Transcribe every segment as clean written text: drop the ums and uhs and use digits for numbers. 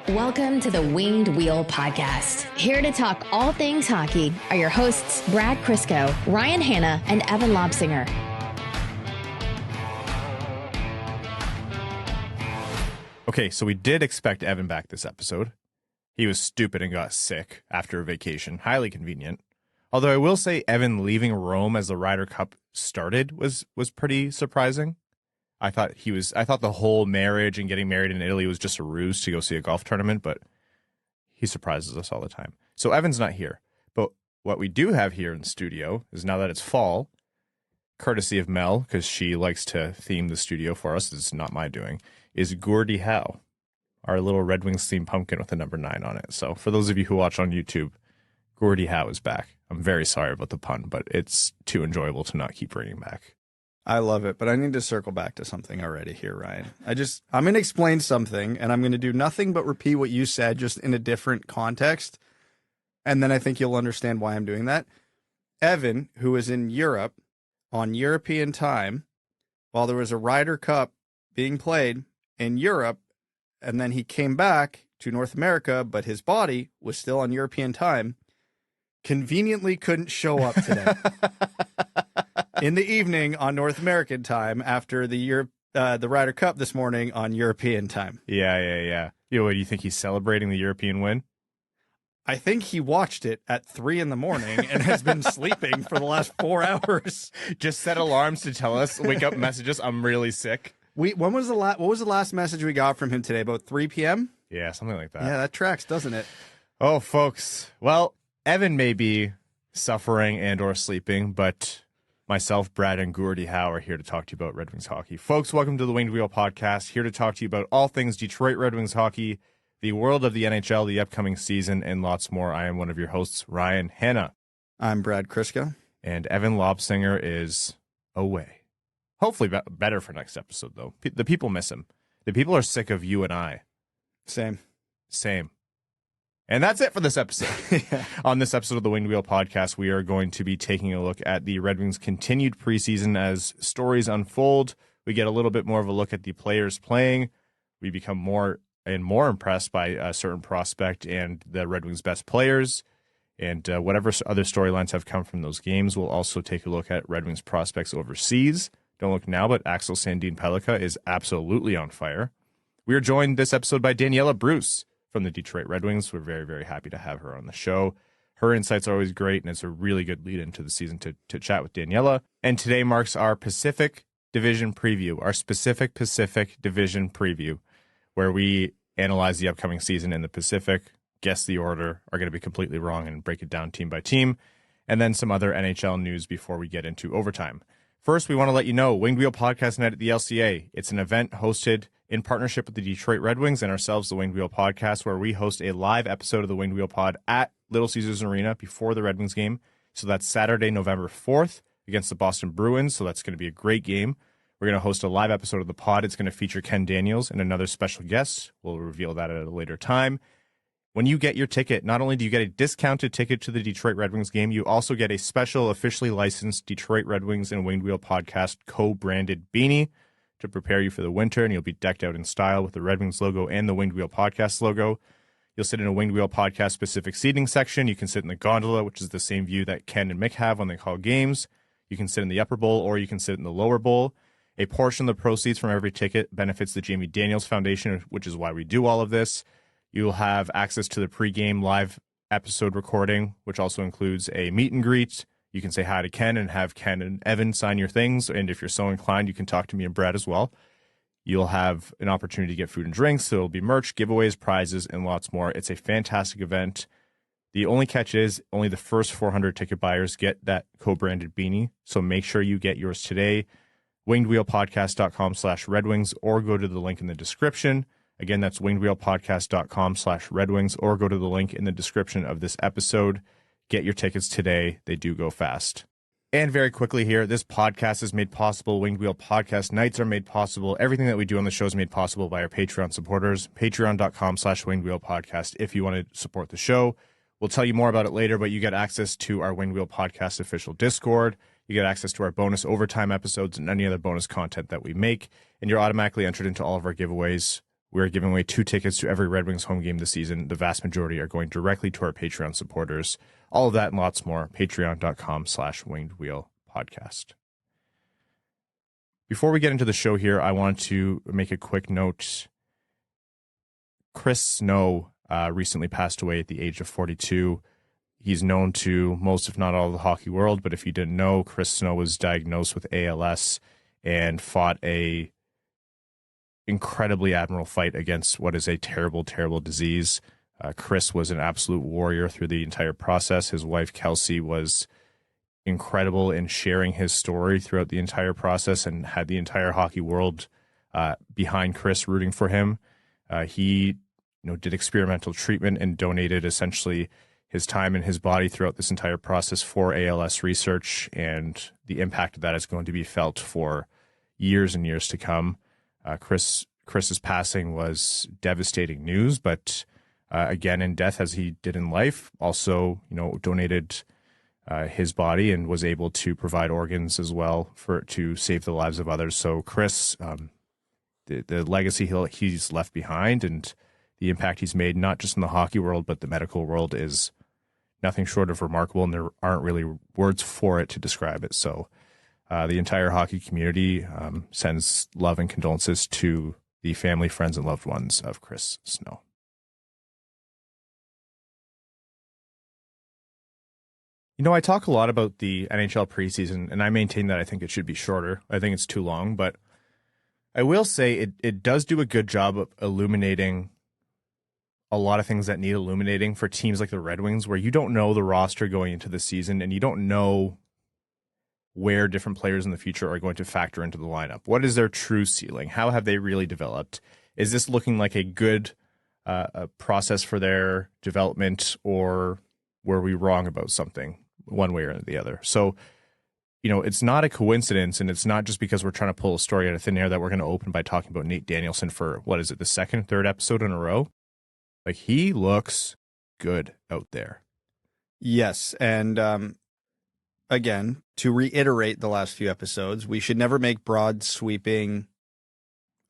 Welcome to the Winged Wheel Podcast. Here to talk all things hockey are your hosts, Brad Crisco, Ryan Hanna, and Evan Lobsinger. Okay, so we did expect Evan back this episode. He was stupid and got sick after a vacation. Highly convenient. Although I will say Evan leaving Rome as the Ryder Cup started was pretty surprising. I thought the whole marriage and getting married in Italy was just a ruse to go see a golf tournament, but he surprises us all the time. So Evan's not here. But what we do have here in the studio is, now that it's fall, courtesy of Mel, because she likes to theme the studio for us, it's not my doing, is Gordie Howe, our little Red Wings themed pumpkin with the number 9 on it. So for those of you who watch on YouTube, Gordie Howe is back. I'm very sorry about the pun, but it's too enjoyable to not keep bringing back. I love it, but I need to circle back to something already here, Ryan. I'm going to explain something, and I'm going to do nothing but repeat what you said, just in a different context, and then I think you'll understand why I'm doing that. Evan, who was in Europe on European time, while there was a Ryder Cup being played in Europe, and then he came back to North America, but his body was still on European time, conveniently couldn't show up today. In the evening on North American time after the Ryder Cup this morning on European time. Yeah. What, do you think he's celebrating the European win? I think he watched it at 3 a.m. and has been sleeping for the last 4 hours. Just set alarms to tell us, wake up messages, I'm really sick. What was the last message we got from him today? About 3 p.m.? Yeah, something like that. Yeah, that tracks, doesn't it? Oh, folks. Well, Evan may be suffering and or sleeping, but myself, Brad, and Gordie Howe are here to talk to you about Red Wings hockey. Folks, welcome to the Winged Wheel Podcast, here to talk to you about all things Detroit Red Wings hockey, the world of the NHL, the upcoming season, and lots more. I am one of your hosts, Ryan Hanna. I'm Brad Crisco. And Evan Lobsinger is away. Hopefully better for next episode, though. The people miss him. The people are sick of you and I. Same. And that's it for this episode. Yeah. On this episode of the Winged Wheel Podcast, we are going to be taking a look at the Red Wings' continued preseason as stories unfold. We get a little bit more of a look at the players playing. We become more and more impressed by a certain prospect and the Red Wings' best players. And whatever other storylines have come from those games, we'll also take a look at Red Wings prospects overseas. Don't look now, but Axel Sandin Pellikka is absolutely on fire. We are joined this episode by Daniella Bruce from the Detroit Red Wings. We're very, very happy to have her on the show. Her insights are always great, and it's a really good lead into the season to chat with Daniella. And today marks our Pacific Division preview, our specific Pacific Division preview, where we analyze the upcoming season in the Pacific, guess the order, are going to be completely wrong, and break it down team by team, and then some other NHL news before we get into overtime. First, we want to let you know, Winged Wheel Podcast Night at the LCA. It's an event hosted in partnership with the Detroit Red Wings and ourselves, the Winged Wheel Podcast, where we host a live episode of the Winged Wheel Pod at Little Caesars Arena before the Red Wings game. So that's Saturday, November 4th against the Boston Bruins. So that's going to be a great game. We're going to host a live episode of the pod. It's going to feature Ken Daniels and another special guest. We'll reveal that at a later time. When you get your ticket, not only do you get a discounted ticket to the Detroit Red Wings game, you also get a special officially licensed Detroit Red Wings and Winged Wheel Podcast co-branded beanie to prepare you for the winter, and you'll be decked out in style with the Red Wings logo and the Winged Wheel Podcast logo. You'll sit in a Winged Wheel Podcast specific seating section. You can sit in the gondola, which is the same view that Ken and Mick have when they call games. You can sit in the upper bowl, or you can sit in the lower bowl. A portion of the proceeds from every ticket benefits the Jamie Daniels Foundation, which is why we do all of this. You'll have access to the pregame live episode recording, which also includes a meet and greet. You can say hi to Ken and have Ken and Evan sign your things. And if you're so inclined, you can talk to me and Brad as well. You'll have an opportunity to get food and drinks. There will be merch, giveaways, prizes, and lots more. It's a fantastic event. The only catch is only the first 400 ticket buyers get that co-branded beanie. So make sure you get yours today. wingedwheelpodcast.com/Red Wings, or go to the link in the description. Again, that's wingedwheelpodcast.com/Red Wings, or go to the link in the description of this episode. Get your tickets today. They do go fast. And very quickly here, this podcast is made possible. Winged Wheel Podcast nights are made possible. Everything that we do on the show is made possible by our Patreon supporters. Patreon.com/Winged Wheel Podcast if you want to support the show. We'll tell you more about it later, but you get access to our Winged Wheel Podcast official Discord. You get access to our bonus overtime episodes and any other bonus content that we make. And you're automatically entered into all of our giveaways. We're giving away 2 tickets to every Red Wings home game this season. The vast majority are going directly to our Patreon supporters. All of that and lots more. Patreon.com/wingedwheelpodcast. Before we get into the show here, I want to make a quick note. Chris Snow recently passed away at the age of 42. He's known to most, if not all, of the hockey world, but if you didn't know, Chris Snow was diagnosed with ALS and fought a incredibly admirable fight against what is a terrible, terrible disease. Chris was an absolute warrior through the entire process. His wife, Kelsey, was incredible in sharing his story throughout the entire process and had the entire hockey world behind Chris, rooting for him. He did experimental treatment and donated essentially his time and his body throughout this entire process for ALS research, and the impact of that is going to be felt for years and years to come. Chris's passing was devastating news, but again, in death as he did in life, also donated his body and was able to provide organs as well to save the lives of others. So Chris, the legacy he's left behind and the impact he's made, not just in the hockey world but the medical world, is nothing short of remarkable, and there aren't really words for it to describe it. So the entire hockey community sends love and condolences to the family, friends, and loved ones of Chris Snow. I talk a lot about the NHL preseason, and I maintain that I think it should be shorter. I think it's too long, but I will say it does do a good job of illuminating a lot of things that need illuminating for teams like the Red Wings, where you don't know the roster going into the season and you don't know where different players in the future are going to factor into the lineup. What is their true ceiling? How have they really developed? Is this looking like a good process for their development, or were we wrong about something one way or the other? So, it's not a coincidence, and it's not just because we're trying to pull a story out of thin air that we're going to open by talking about Nate Danielson for, the second, third episode in a row? Like, he looks good out there. Yes, and again, to reiterate the last few episodes, we should never make broad sweeping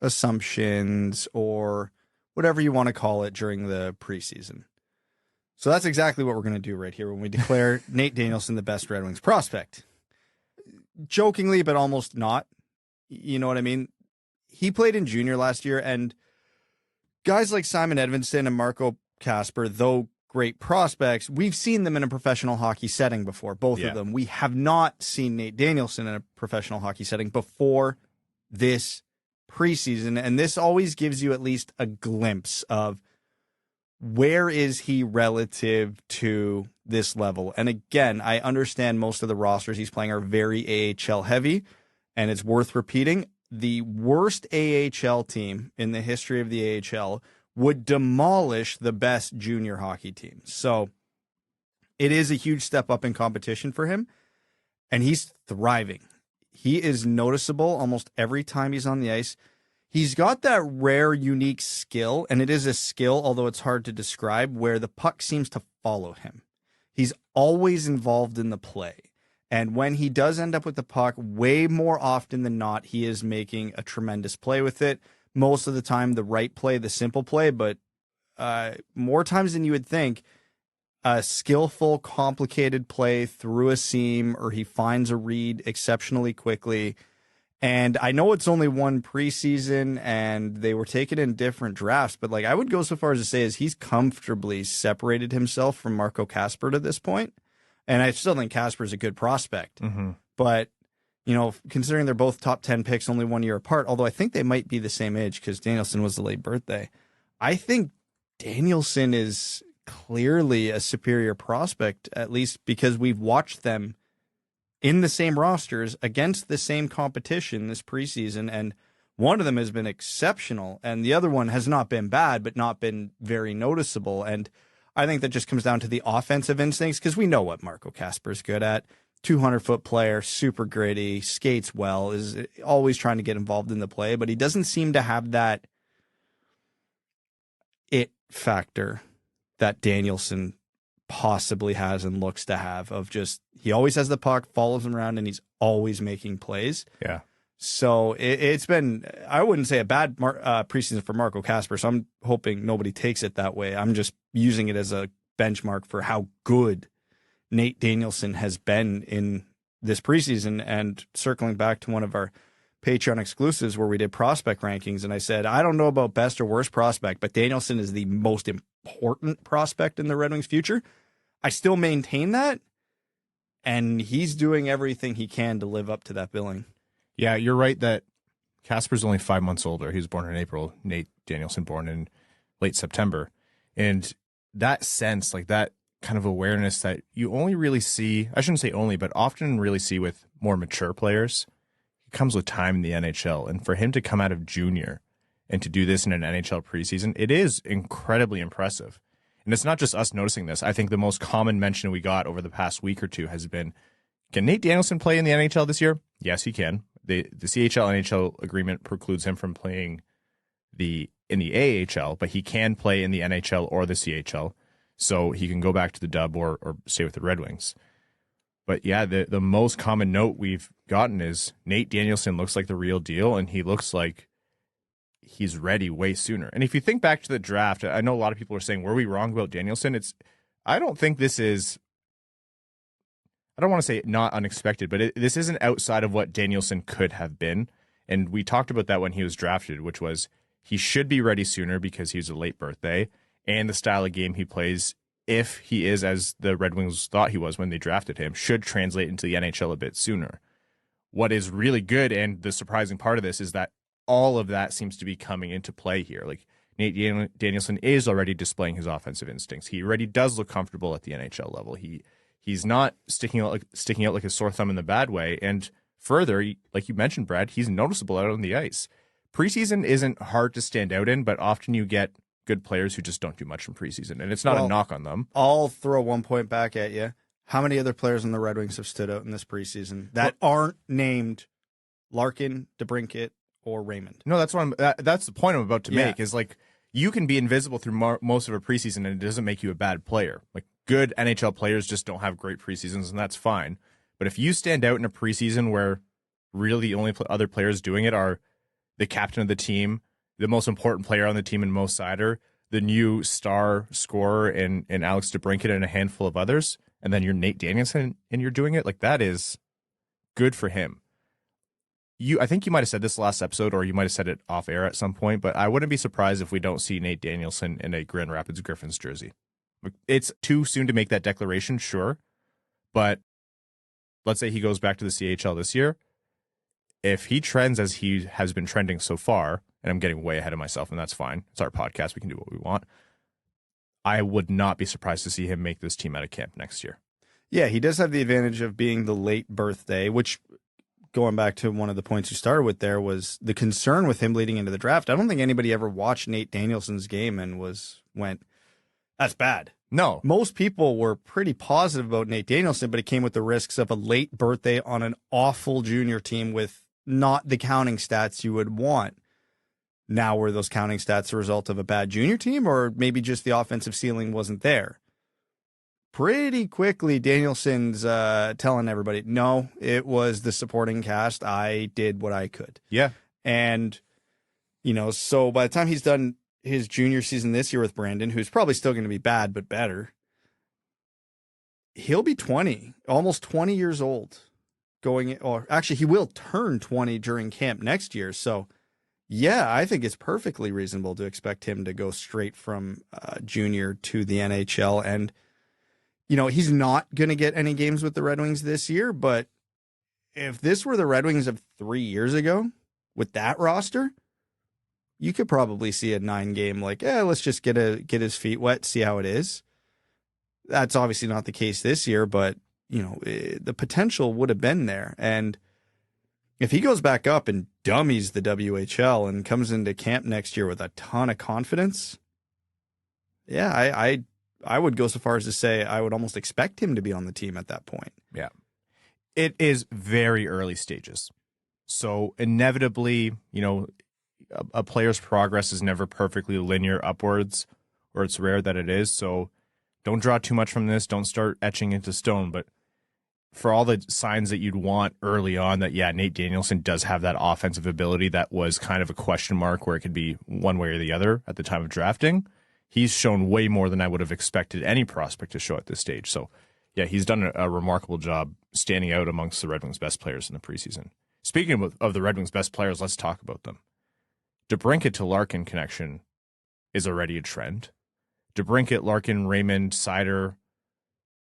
assumptions or whatever you want to call it during the preseason. So that's exactly what we're going to do right here when we declare Nate Danielson the best Red Wings prospect. Jokingly, but almost not. You know what I mean? He played in junior last year, and guys like Simon Edvinsson and Marco Kasper, though great prospects, we've seen them in a professional hockey setting before, both of them. We have not seen Nate Danielson in a professional hockey setting before this preseason, and this always gives you at least a glimpse of where is he relative to this level. And again, I understand most of the rosters he's playing are very AHL heavy, and it's worth repeating. The worst AHL team in the history of the AHL would demolish the best junior hockey team. So it is a huge step up in competition for him, and he's thriving. He is noticeable almost every time he's on the ice. He's got that rare, unique skill, and it is a skill, although it's hard to describe, where the puck seems to follow him. He's always involved in the play. And when he does end up with the puck, way more often than not, he is making a tremendous play with it. Most of the time, the right play, the simple play, but more times than you would think, a skillful, complicated play through a seam, or he finds a read exceptionally quickly. And I know it's only one preseason and they were taken in different drafts, but I would go so far as to say is he's comfortably separated himself from Marco Kasper to this point. And I still think Kasper's a good prospect. Mm-hmm. But, considering they're both top 10 picks, only 1 year apart, although I think they might be the same age because Danielson was the late birthday, I think Danielson is clearly a superior prospect, at least because we've watched them in the same rosters against the same competition this preseason, and one of them has been exceptional, and the other one has not been bad, but not been very noticeable. And I think that just comes down to the offensive instincts, because we know what Marco Kasper's good at. 200-foot player, super gritty, skates well, is always trying to get involved in the play, but he doesn't seem to have that it factor that Danielson possibly has and looks to have, of just, he always has the puck, follows him around, and he's always making plays. Yeah. So it's been, I wouldn't say a bad preseason for Marco Kasper, so I'm hoping nobody takes it that way. I'm just using it as a benchmark for how good Nate Danielson has been in this preseason. And circling back to one of our Patreon exclusives where we did prospect rankings, and I said, I don't know about best or worst prospect, but Danielson is the most important prospect in the Red Wings' future. I still maintain that, and he's doing everything he can to live up to that billing. Yeah, you're right that Kasper's only 5 months older. He was born in April. Nate Danielson born in late September. And that sense, like that kind of awareness that you only really see, I shouldn't say only, but often really see with more mature players, it comes with time in the NHL. And for him to come out of junior and to do this in an NHL preseason, it is incredibly impressive. And it's not just us noticing this. I think the most common mention we got over the past week or two has been, can Nate Danielson play in the NHL this year? Yes, he can. The CHL-NHL agreement precludes him from playing in the AHL, but he can play in the NHL or the CHL, so he can go back to the Dub or stay with the Red Wings. But yeah, the most common note we've gotten is Nate Danielson looks like the real deal, and he looks like he's ready way sooner. And if you think back to the draft, I know a lot of people are saying, were we wrong about Danielson? I don't think this is, I don't want to say not unexpected, but this isn't outside of what Danielson could have been. And we talked about that when he was drafted, which was he should be ready sooner because he's a late birthday, and the style of game he plays, if he is as the Red Wings thought he was when they drafted him, should translate into the NHL a bit sooner. What is really good, and the surprising part of this, is that all of that seems to be coming into play here. Like Nate Danielson is already displaying his offensive instincts. He already does look comfortable at the NHL level. He's not sticking out like a sore thumb in the bad way. And further, like you mentioned, Brad, he's noticeable out on the ice. Preseason isn't hard to stand out in, but often you get good players who just don't do much in preseason, and it's not a knock on them. I'll throw 1 point back at you. How many other players in the Red Wings have stood out in this preseason that aren't named Larkin, DeBrincat, or Raymond? No, that's that's the point I'm about to make. Is like you can be invisible through most of a preseason, and it doesn't make you a bad player. Like good NHL players just don't have great preseasons, and that's fine. But if you stand out in a preseason where really the only other players doing it are the captain of the team, the most important player on the team in Moritz Seider, the new star scorer in Alex DeBrincat, and a handful of others, and then you're Nate Danielson and you're doing it, like that is good for him. I think you might have said this last episode, or you might have said it off air at some point, but I wouldn't be surprised if we don't see Nate Danielson in a Grand Rapids Griffins jersey. It's too soon to make that declaration, sure, but let's say he goes back to the CHL this year. If he trends as he has been trending so far, and I'm getting way ahead of myself, and that's fine. It's our podcast. We can do what we want. I would not be surprised to see him make this team out of camp next year. Yeah, he does have the advantage of being the late birthday, which, going back to one of the points you started with there, was the concern with him leading into the draft. I don't think anybody ever watched Nate Danielson's game and went, that's bad. No. Most people were pretty positive about Nate Danielson, but it came with the risks of a late birthday on an awful junior team with not the counting stats you would want. Now, were those counting stats a result of a bad junior team, or maybe just the offensive ceiling wasn't there? Pretty quickly, Danielson's telling everybody, no, it was the supporting cast. I did what I could. Yeah. And, so by the time he's done his junior season this year with Brandon, who's probably still going to be bad, but better, he'll be 20, almost 20 years old actually he will turn 20 during camp next year. So yeah, I think it's perfectly reasonable to expect him to go straight from junior to the NHL. And, he's not going to get any games with the Red Wings this year, but if this were the Red Wings of 3 years ago with that roster, you could probably see a 9-game, let's just get his feet wet, see how it is. That's obviously not the case this year, but, the potential would have been there. And if he goes back up and dummies the WHL and comes into camp next year with a ton of confidence, yeah, I would go so far as to say I would almost expect him to be on the team at that point. Yeah. It is very early stages. So inevitably, a player's progress is never perfectly linear upwards, or it's rare that it is. So don't draw too much from this. Don't start etching into stone. But for all the signs that you'd want early on that, yeah, Nate Danielson does have that offensive ability that was kind of a question mark where it could be one way or the other at the time of drafting. He's shown way more than I would have expected any prospect to show at this stage. So, yeah, he's done a remarkable job standing out amongst the Red Wings' best players in the preseason. Speaking of the Red Wings' best players, let's talk about them. DeBrincat to Larkin connection is already a trend. DeBrincat, Larkin, Raymond, Seider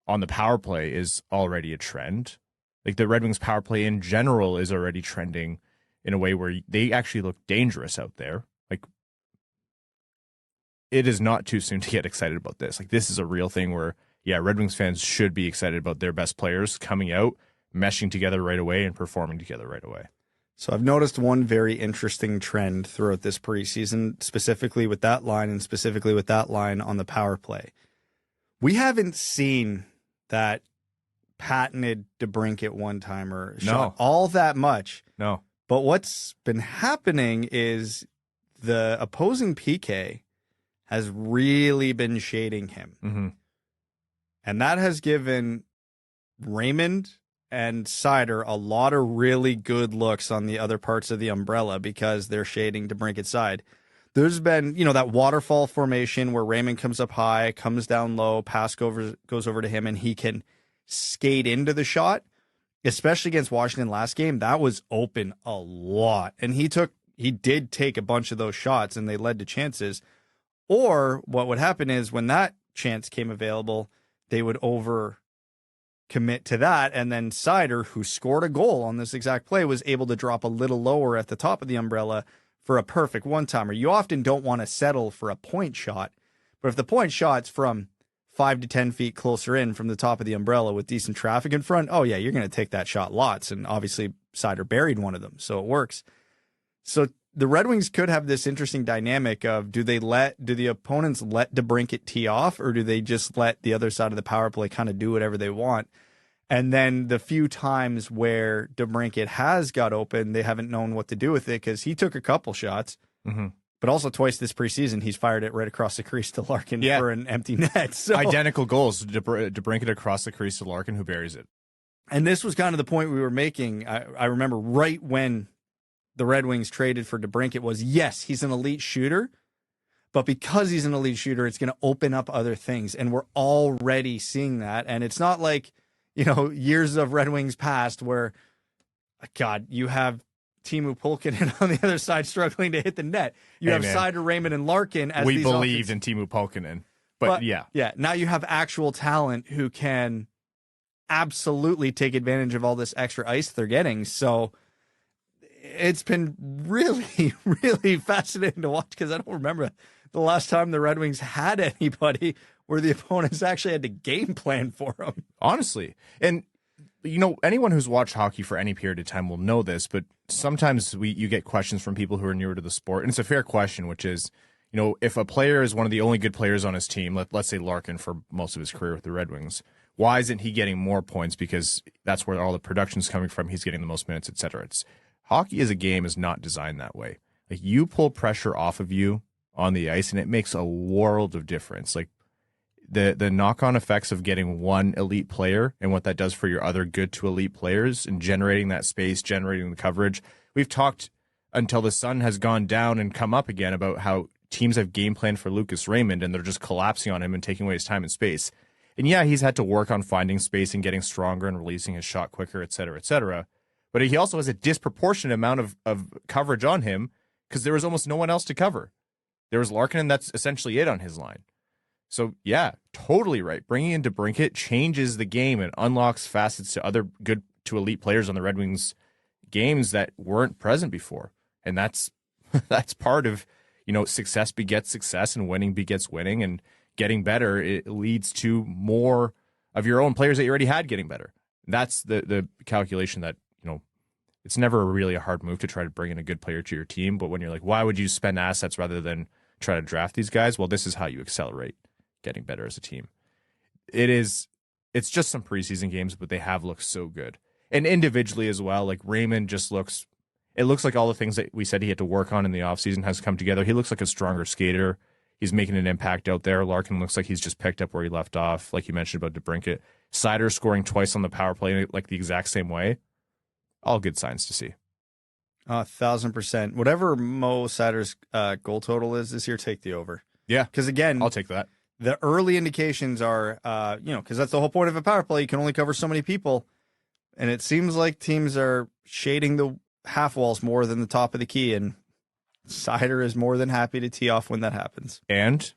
on the power play is already a trend. Like the Red Wings power play in general is already trending in a way where they actually look dangerous out there. Like, it is not too soon to get excited about this. Like, this is a real thing where, yeah, Red Wings fans should be excited about their best players coming out, meshing together right away, and performing together right away. So I've noticed one very interesting trend throughout this preseason, specifically with that line and specifically with that line on the power play. We haven't seen that patented DeBrincat one-timer shot all that much. No. But what's been happening is the opposing PK has really been shading him. Mm-hmm. And that has given Raymond and Seider a lot of really good looks on the other parts of the umbrella because they're shading DeBrincat's side. There's been, that waterfall formation where Raymond comes up high, comes down low, pass goes over to him, and he can skate into the shot, especially against Washington last game. That was open a lot. And he did take a bunch of those shots, and they led to chances. Or what would happen is when that chance came available, they would commit to that, and then Seider, who scored a goal on this exact play, was able to drop a little lower at the top of the umbrella for a perfect one-timer. You often don't want to settle for a point shot, but if the point shot's from 5 to 10 feet closer in from the top of the umbrella with decent traffic in front, oh yeah, you're going to take that shot lots, and obviously Seider buried one of them, so it works. So the Red Wings could have this interesting dynamic of do the opponents let DeBrincat tee off, or do they just let the other side of the power play kind of do whatever they want? And then the few times where DeBrincat has got open, they haven't known what to do with it because he took a couple shots, but also twice this preseason, he's fired it right across the crease to Larkin for an empty net. So identical goals, DeBrincat across the crease to Larkin, who buries it. And this was kind of the point we were making. I remember right when the Red Wings traded for DeBrincat was, yes, he's an elite shooter, but because he's an elite shooter, it's going to open up other things. And we're already seeing that. And it's not like, years of Red Wings past where, God, you have Teemu Pulkkinen on the other side struggling to hit the net. You have Seider, Raymond, and Larkin as we believed in Teemu Pulkkinen. But yeah. Yeah, now you have actual talent who can absolutely take advantage of all this extra ice they're getting. So it's been really, really fascinating to watch because I don't remember the last time the Red Wings had anybody where the opponents actually had to game plan for them. Honestly. And, anyone who's watched hockey for any period of time will know this, but sometimes you get questions from people who are newer to the sport. And it's a fair question, which is, if a player is one of the only good players on his team, let's say Larkin for most of his career with the Red Wings, why isn't he getting more points? Because that's where all the production's coming from. He's getting the most minutes, etc. Hockey as a game is not designed that way. Like, you pull pressure off of you on the ice, and it makes a world of difference. Like, the knock-on effects of getting one elite player and what that does for your other good to elite players and generating that space, generating the coverage. We've talked until the sun has gone down and come up again about how teams have game planned for Lucas Raymond and they're just collapsing on him and taking away his time and space. And yeah, he's had to work on finding space and getting stronger and releasing his shot quicker, et cetera, et cetera. But he also has a disproportionate amount of coverage on him because there was almost no one else to cover. There was Larkin, and that's essentially it on his line. So, yeah, totally right. Bringing in DeBrincat changes the game and unlocks facets to other good to elite players on the Red Wings games that weren't present before. And that's part of, success begets success and winning begets winning, and getting better, it leads to more of your own players that you already had getting better. That's the calculation that, it's never really a hard move to try to bring in a good player to your team. But when you're like, why would you spend assets rather than try to draft these guys? Well, this is how you accelerate getting better as a team. It's just some preseason games, but they have looked so good. And individually as well, like Raymond it looks like all the things that we said he had to work on in the offseason has come together. He looks like a stronger skater. He's making an impact out there. Larkin looks like he's just picked up where he left off, like you mentioned about DeBrincat. Seider scoring twice on the power play, like the exact same way. All good signs to see. 1,000%. Whatever Mo Seider's goal total is this year, take the over. Yeah. Because again, I'll take that. The early indications are, because that's the whole point of a power play. You can only cover so many people. And it seems like teams are shading the half walls more than the top of the key. And Seider is more than happy to tee off when that happens. And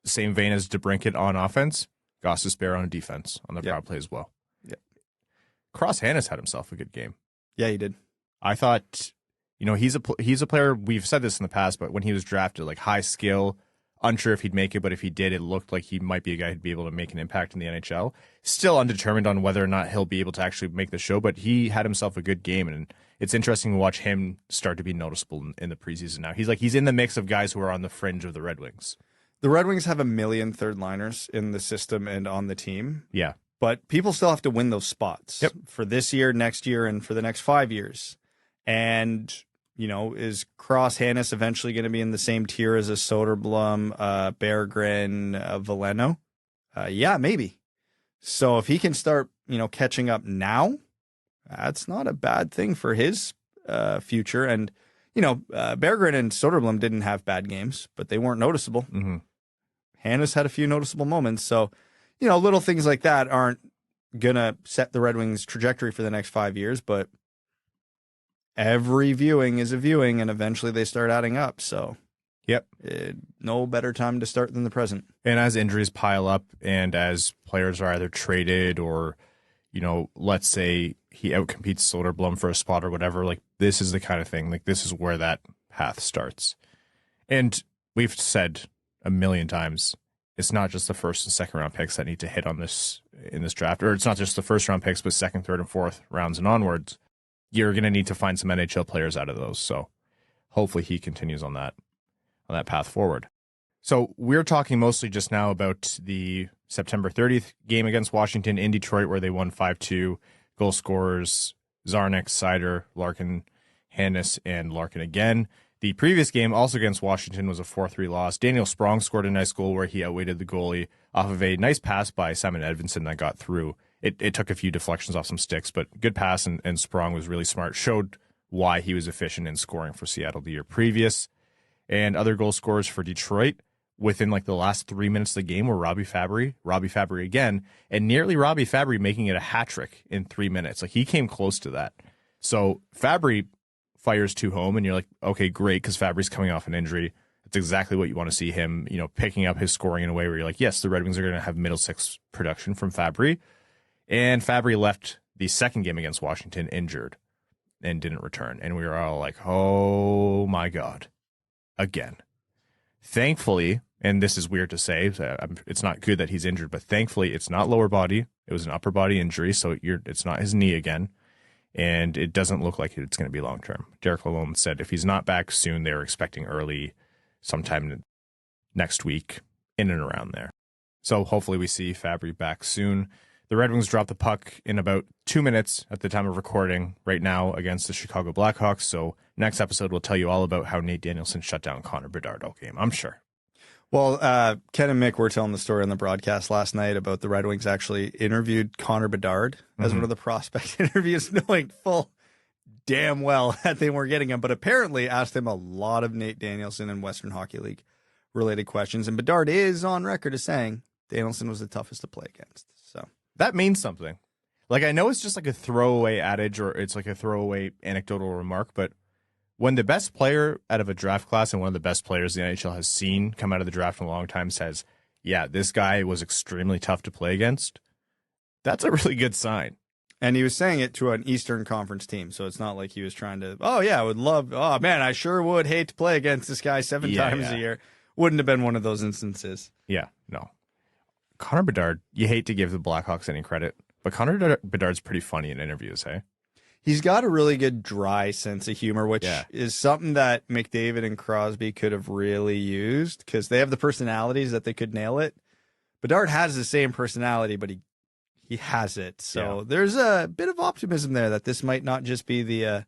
same vein as DeBrincat on offense, Gostisbehere on defense on the power play as well. Yeah. Cross Hanas had himself a good game. Yeah, he did. I thought, he's a player, we've said this in the past, but when he was drafted, like high skill, unsure if he'd make it, but if he did, it looked like he might be a guy who'd be able to make an impact in the NHL. Still undetermined on whether or not he'll be able to actually make the show, but he had himself a good game, and it's interesting to watch him start to be noticeable in the preseason now. He's in the mix of guys who are on the fringe of the Red Wings. The Red Wings have 1 million third liners in the system and on the team. Yeah. But people still have to win those spots for this year, next year, and for the next 5 years. And, is Cross Hanas eventually going to be in the same tier as a Soderblom, Berggren, Veleno? Yeah, maybe. So if he can start, catching up now, that's not a bad thing for his future. And, Berggren and Soderblom didn't have bad games, but they weren't noticeable. Mm-hmm. Hanas had a few noticeable moments. So, little things like that aren't going to set the Red Wings' trajectory for the next 5 years, but every viewing is a viewing, and eventually they start adding up. So, no better time to start than the present. And as injuries pile up and as players are either traded or, let's say he outcompetes Soderblom for a spot or whatever, like this is the kind of thing, like this is where that path starts. And we've said a million times, it's not just the first and second round picks that need to hit on this in this draft, or it's not just the first round picks, but second, third, and fourth rounds and onwards. You're going to need to find some NHL players out of those. So hopefully he continues on that path forward. So we're talking mostly just now about the September 30th game against Washington in Detroit, where they won 5-2. Goal scorers, Czarnik, Seider, Larkin, Hanas, and Larkin again. The previous game, also against Washington, was a 4-3 loss. Daniel Sprong scored a nice goal where he outweighted the goalie off of a nice pass by Simon Edvinsson that got through. It took a few deflections off some sticks, but good pass, and Sprong was really smart. Showed why he was efficient in scoring for Seattle the year previous. And other goal scorers for Detroit within like the last 3 minutes of the game were Robby Fabbri again, and nearly Robby Fabbri making it a hat trick in 3 minutes. Like he came close to that. So Fabbri fires 2 home, and you're like, okay, great, because Fabry's coming off an injury. That's exactly what you want to see him, picking up his scoring in a way where you're like, yes, the Red Wings are going to have middle six production from Fabbri. And Fabbri left the second game against Washington injured and didn't return. And we were all like, oh my God, again. Thankfully, and this is weird to say, it's not good that he's injured, but thankfully it's not lower body. It was an upper body injury, so it's not his knee again. And it doesn't look like it's going to be long term. Derek Lalonde said if he's not back soon, they're expecting early, sometime next week, in and around there. So hopefully we see Fabbri back soon. The Red Wings dropped the puck in about 2 minutes at the time of recording right now against the Chicago Blackhawks. So next episode, we'll tell you all about how Nate Danielson shut down Connor Bedard all game, I'm sure. Well, Ken and Mick were telling the story on the broadcast last night about the Red Wings actually interviewed Connor Bedard as one of the prospect interviews, knowing full damn well that they weren't getting him, but apparently asked him a lot of Nate Danielson and Western Hockey League related questions. And Bedard is on record as saying Danielson was the toughest to play against. So that means something. Like, I know it's just like a throwaway adage or it's like a throwaway anecdotal remark, but when the best player out of a draft class and one of the best players the NHL has seen come out of the draft in a long time says, yeah, this guy was extremely tough to play against, that's a really good sign. And he was saying it to an Eastern Conference team, so it's not like he was trying to, oh man, I sure would hate to play against this guy seven times a year. Wouldn't have been one of those instances. Yeah, no. Connor Bedard, you hate to give the Blackhawks any credit, but Connor Bedard's pretty funny in interviews, hey? He's got a really good dry sense of humor, which is something that McDavid and Crosby could have really used because they have the personalities that they could nail it. Bedard has the same personality, but he has it. So there's a bit of optimism there that this might not just be the,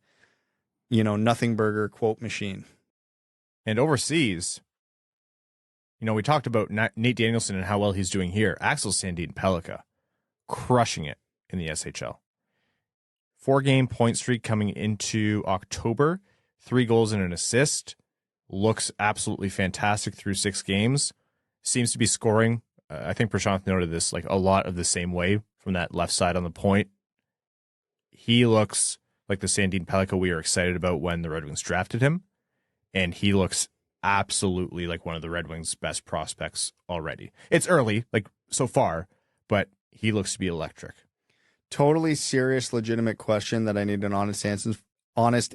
nothing burger quote machine. And overseas, we talked about Nate Danielson and how well he's doing here. Axel Sandin Pellikka crushing it in the SHL. 4-game point streak coming into October. 3 goals and an assist. Looks absolutely fantastic through 6 games. Seems to be scoring. I think Prashant noted this, like a lot of the same way from that left side on the point. He looks like the Sandin Pellikka we were excited about when the Red Wings drafted him. And he looks absolutely like one of the Red Wings' best prospects already. It's early, like so far, but he looks to be electric. Totally serious, legitimate question that I need an honest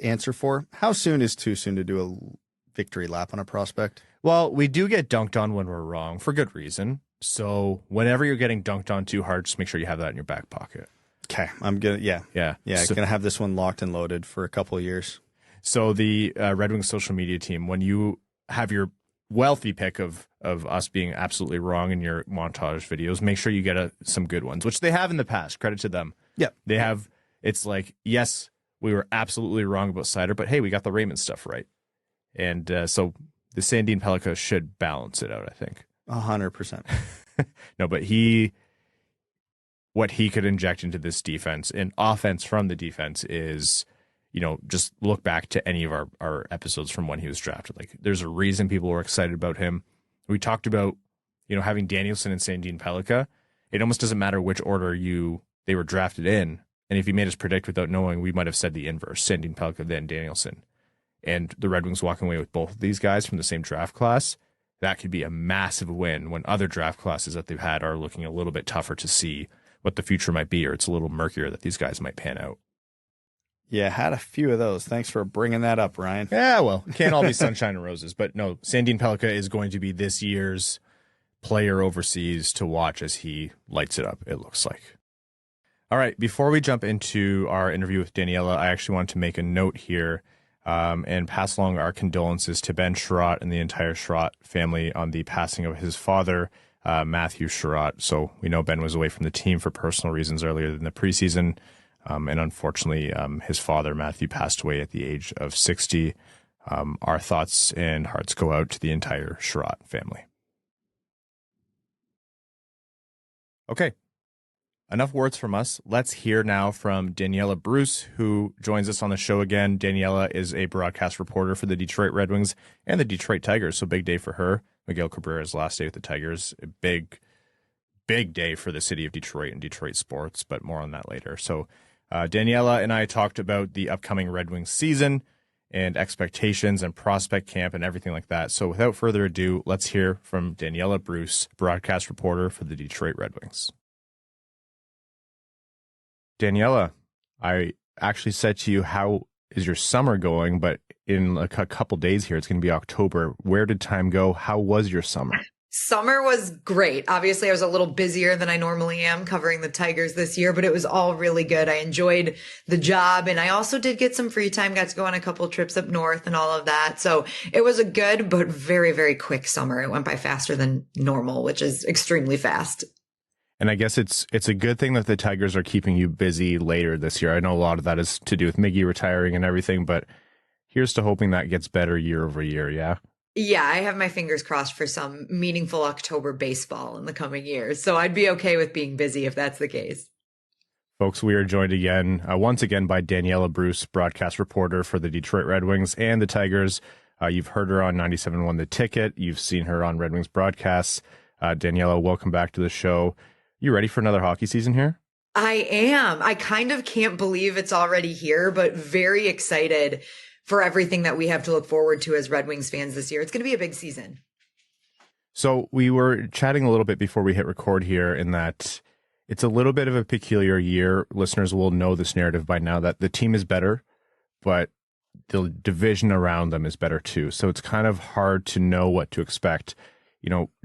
answer for. How soon is too soon to do a victory lap on a prospect? Well, we do get dunked on when we're wrong for good reason. So whenever you're getting dunked on too hard, just make sure you have that in your back pocket. Okay, I'm gonna I'm gonna have this one locked and loaded for a couple of years. So the Red Wings social media team, when you have your wealthy pick of us being absolutely wrong in your montage videos, make sure you get some good ones, which they have in the past. Credit to them. Yeah, they have. It's like, yes, we were absolutely wrong about Seider, but hey, we got the Raymond stuff right, and so the Sandin Pellikka should balance it out, I think. 100%. No, but what he could inject into this defense and offense from the defense is, just look back to any of our episodes from when he was drafted. Like, there's a reason people were excited about him. We talked about, having Danielson and Sandin Pellikka. It almost doesn't matter which order they were drafted in. And if you made us predict without knowing, we might have said the inverse, Sandin Pellikka, then Danielson. And the Red Wings walking away with both of these guys from the same draft class, that could be a massive win when other draft classes that they've had are looking a little bit tougher to see what the future might be, or it's a little murkier that these guys might pan out. Yeah, had a few of those. Thanks for bringing that up, Ryan. Yeah, well, it can't all be sunshine and roses. But no, Sandin Pellikka is going to be this year's player overseas to watch as he lights it up, it looks like. All right, before we jump into our interview with Daniella, I actually want to make a note here and pass along our condolences to Ben Sherratt and the entire Sherratt family on the passing of his father, Matthew Sherratt. So we know Ben was away from the team for personal reasons earlier in the preseason. And unfortunately, his father, Matthew, passed away at the age of 60. Our thoughts and hearts go out to the entire Sherratt family. Okay. Enough words from us. Let's hear now from Daniella Bruce, who joins us on the show again. Daniella is a broadcast reporter for the Detroit Red Wings and the Detroit Tigers, so big day for her. Miguel Cabrera's last day with the Tigers. A big day for the city of Detroit and Detroit sports, but more on that later. So Daniella and I talked about the upcoming Red Wings season and expectations and prospect camp and everything like that. So without further ado, let's hear from Daniella Bruce, broadcast reporter for the Detroit Red Wings. Daniella, I actually said to you, how is your summer going? But in a couple days here, it's going to be October. Where did time go? How was your summer? Summer was great. Obviously, I was a little busier than I normally am covering the Tigers this year, but it was all really good. I enjoyed the job, and I also did get some free time, got to go on a couple trips up north and all of that. So it was a good but very, very quick summer. It went by faster than normal, which is extremely fast. And I guess it's a good thing that the Tigers are keeping you busy later this year. I know a lot of that is to do with Miggy retiring and everything, but here's to hoping that gets better year over year, yeah? Yeah, I have my fingers crossed for some meaningful October baseball in the coming years. So I'd be okay with being busy if that's the case. Folks, we are joined once again by Daniella Bruce, broadcast reporter for the Detroit Red Wings and the Tigers. You've heard her on 97.1 The Ticket. You've seen her on Red Wings broadcasts. Daniella, welcome back to the show. You ready for another hockey season here? I am. I kind of can't believe it's already here, but very excited for everything that we have to look forward to as Red Wings fans this year. It's going to be a big season. So we were chatting a little bit before we hit record here in that it's a little bit of a peculiar year. Listeners will know this narrative by now that the team is better, but the division around them is better too. So it's kind of hard to know what to expect.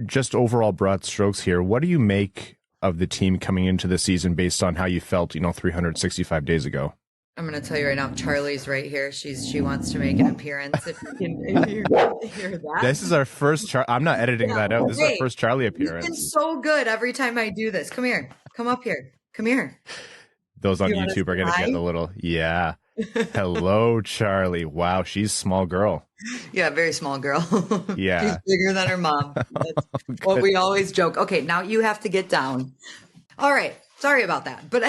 Just overall broad strokes here. What do you make of the team coming into the season based on how you felt, 365 days ago? I'm going to tell you right now, Charlie's right here. She wants to make an appearance. If you hear that. This is our first I'm not editing that out. This is our first Charlie appearance. It's been so good every time I do this. Come here. Come up here. Come here. Those on YouTube are going to get a little, yeah. Hello, Charlie. Wow, she's a small girl. Yeah, very small girl. Yeah. She's bigger than her mom. That's what we always joke. Okay, now you have to get down. All right. Sorry about that. But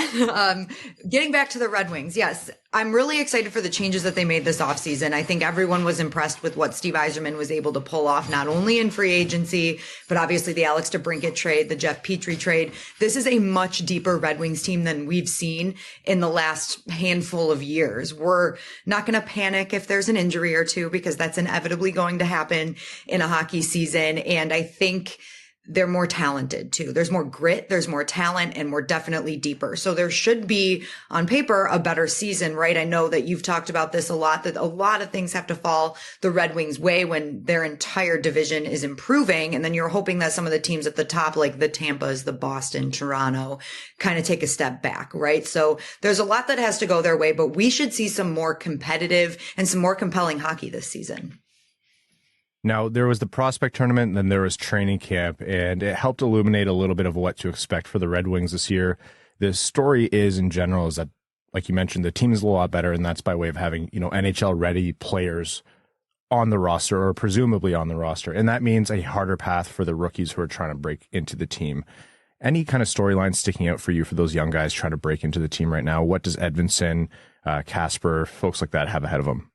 getting back to the Red Wings, yes, I'm really excited for the changes that they made this offseason. I think everyone was impressed with what Steve Yzerman was able to pull off, not only in free agency, but obviously the Alex DeBrincat trade, the Jeff Petrie trade. This is a much deeper Red Wings team than we've seen in the last handful of years. We're not going to panic if there's an injury or two, because that's inevitably going to happen in a hockey season. And I think they're more talented too. There's more grit, there's more talent, and we're definitely deeper. So there should be, on paper, a better season, right? I know that you've talked about this a lot, that a lot of things have to fall the Red Wings' way when their entire division is improving. And then you're hoping that some of the teams at the top, like the Tampas, the Boston, Toronto, kind of take a step back, right? So there's a lot that has to go their way, but we should see some more competitive and some more compelling hockey this season. Now, there was the prospect tournament, and then there was training camp, and it helped illuminate a little bit of what to expect for the Red Wings this year. The story is, in general, is that, like you mentioned, the team is a lot better, and that's by way of having, NHL-ready players on the roster, or presumably on the roster. And that means a harder path for the rookies who are trying to break into the team. Any kind of storyline sticking out for you for those young guys trying to break into the team right now? What does Edmondson, Kasper, folks like that have ahead of them?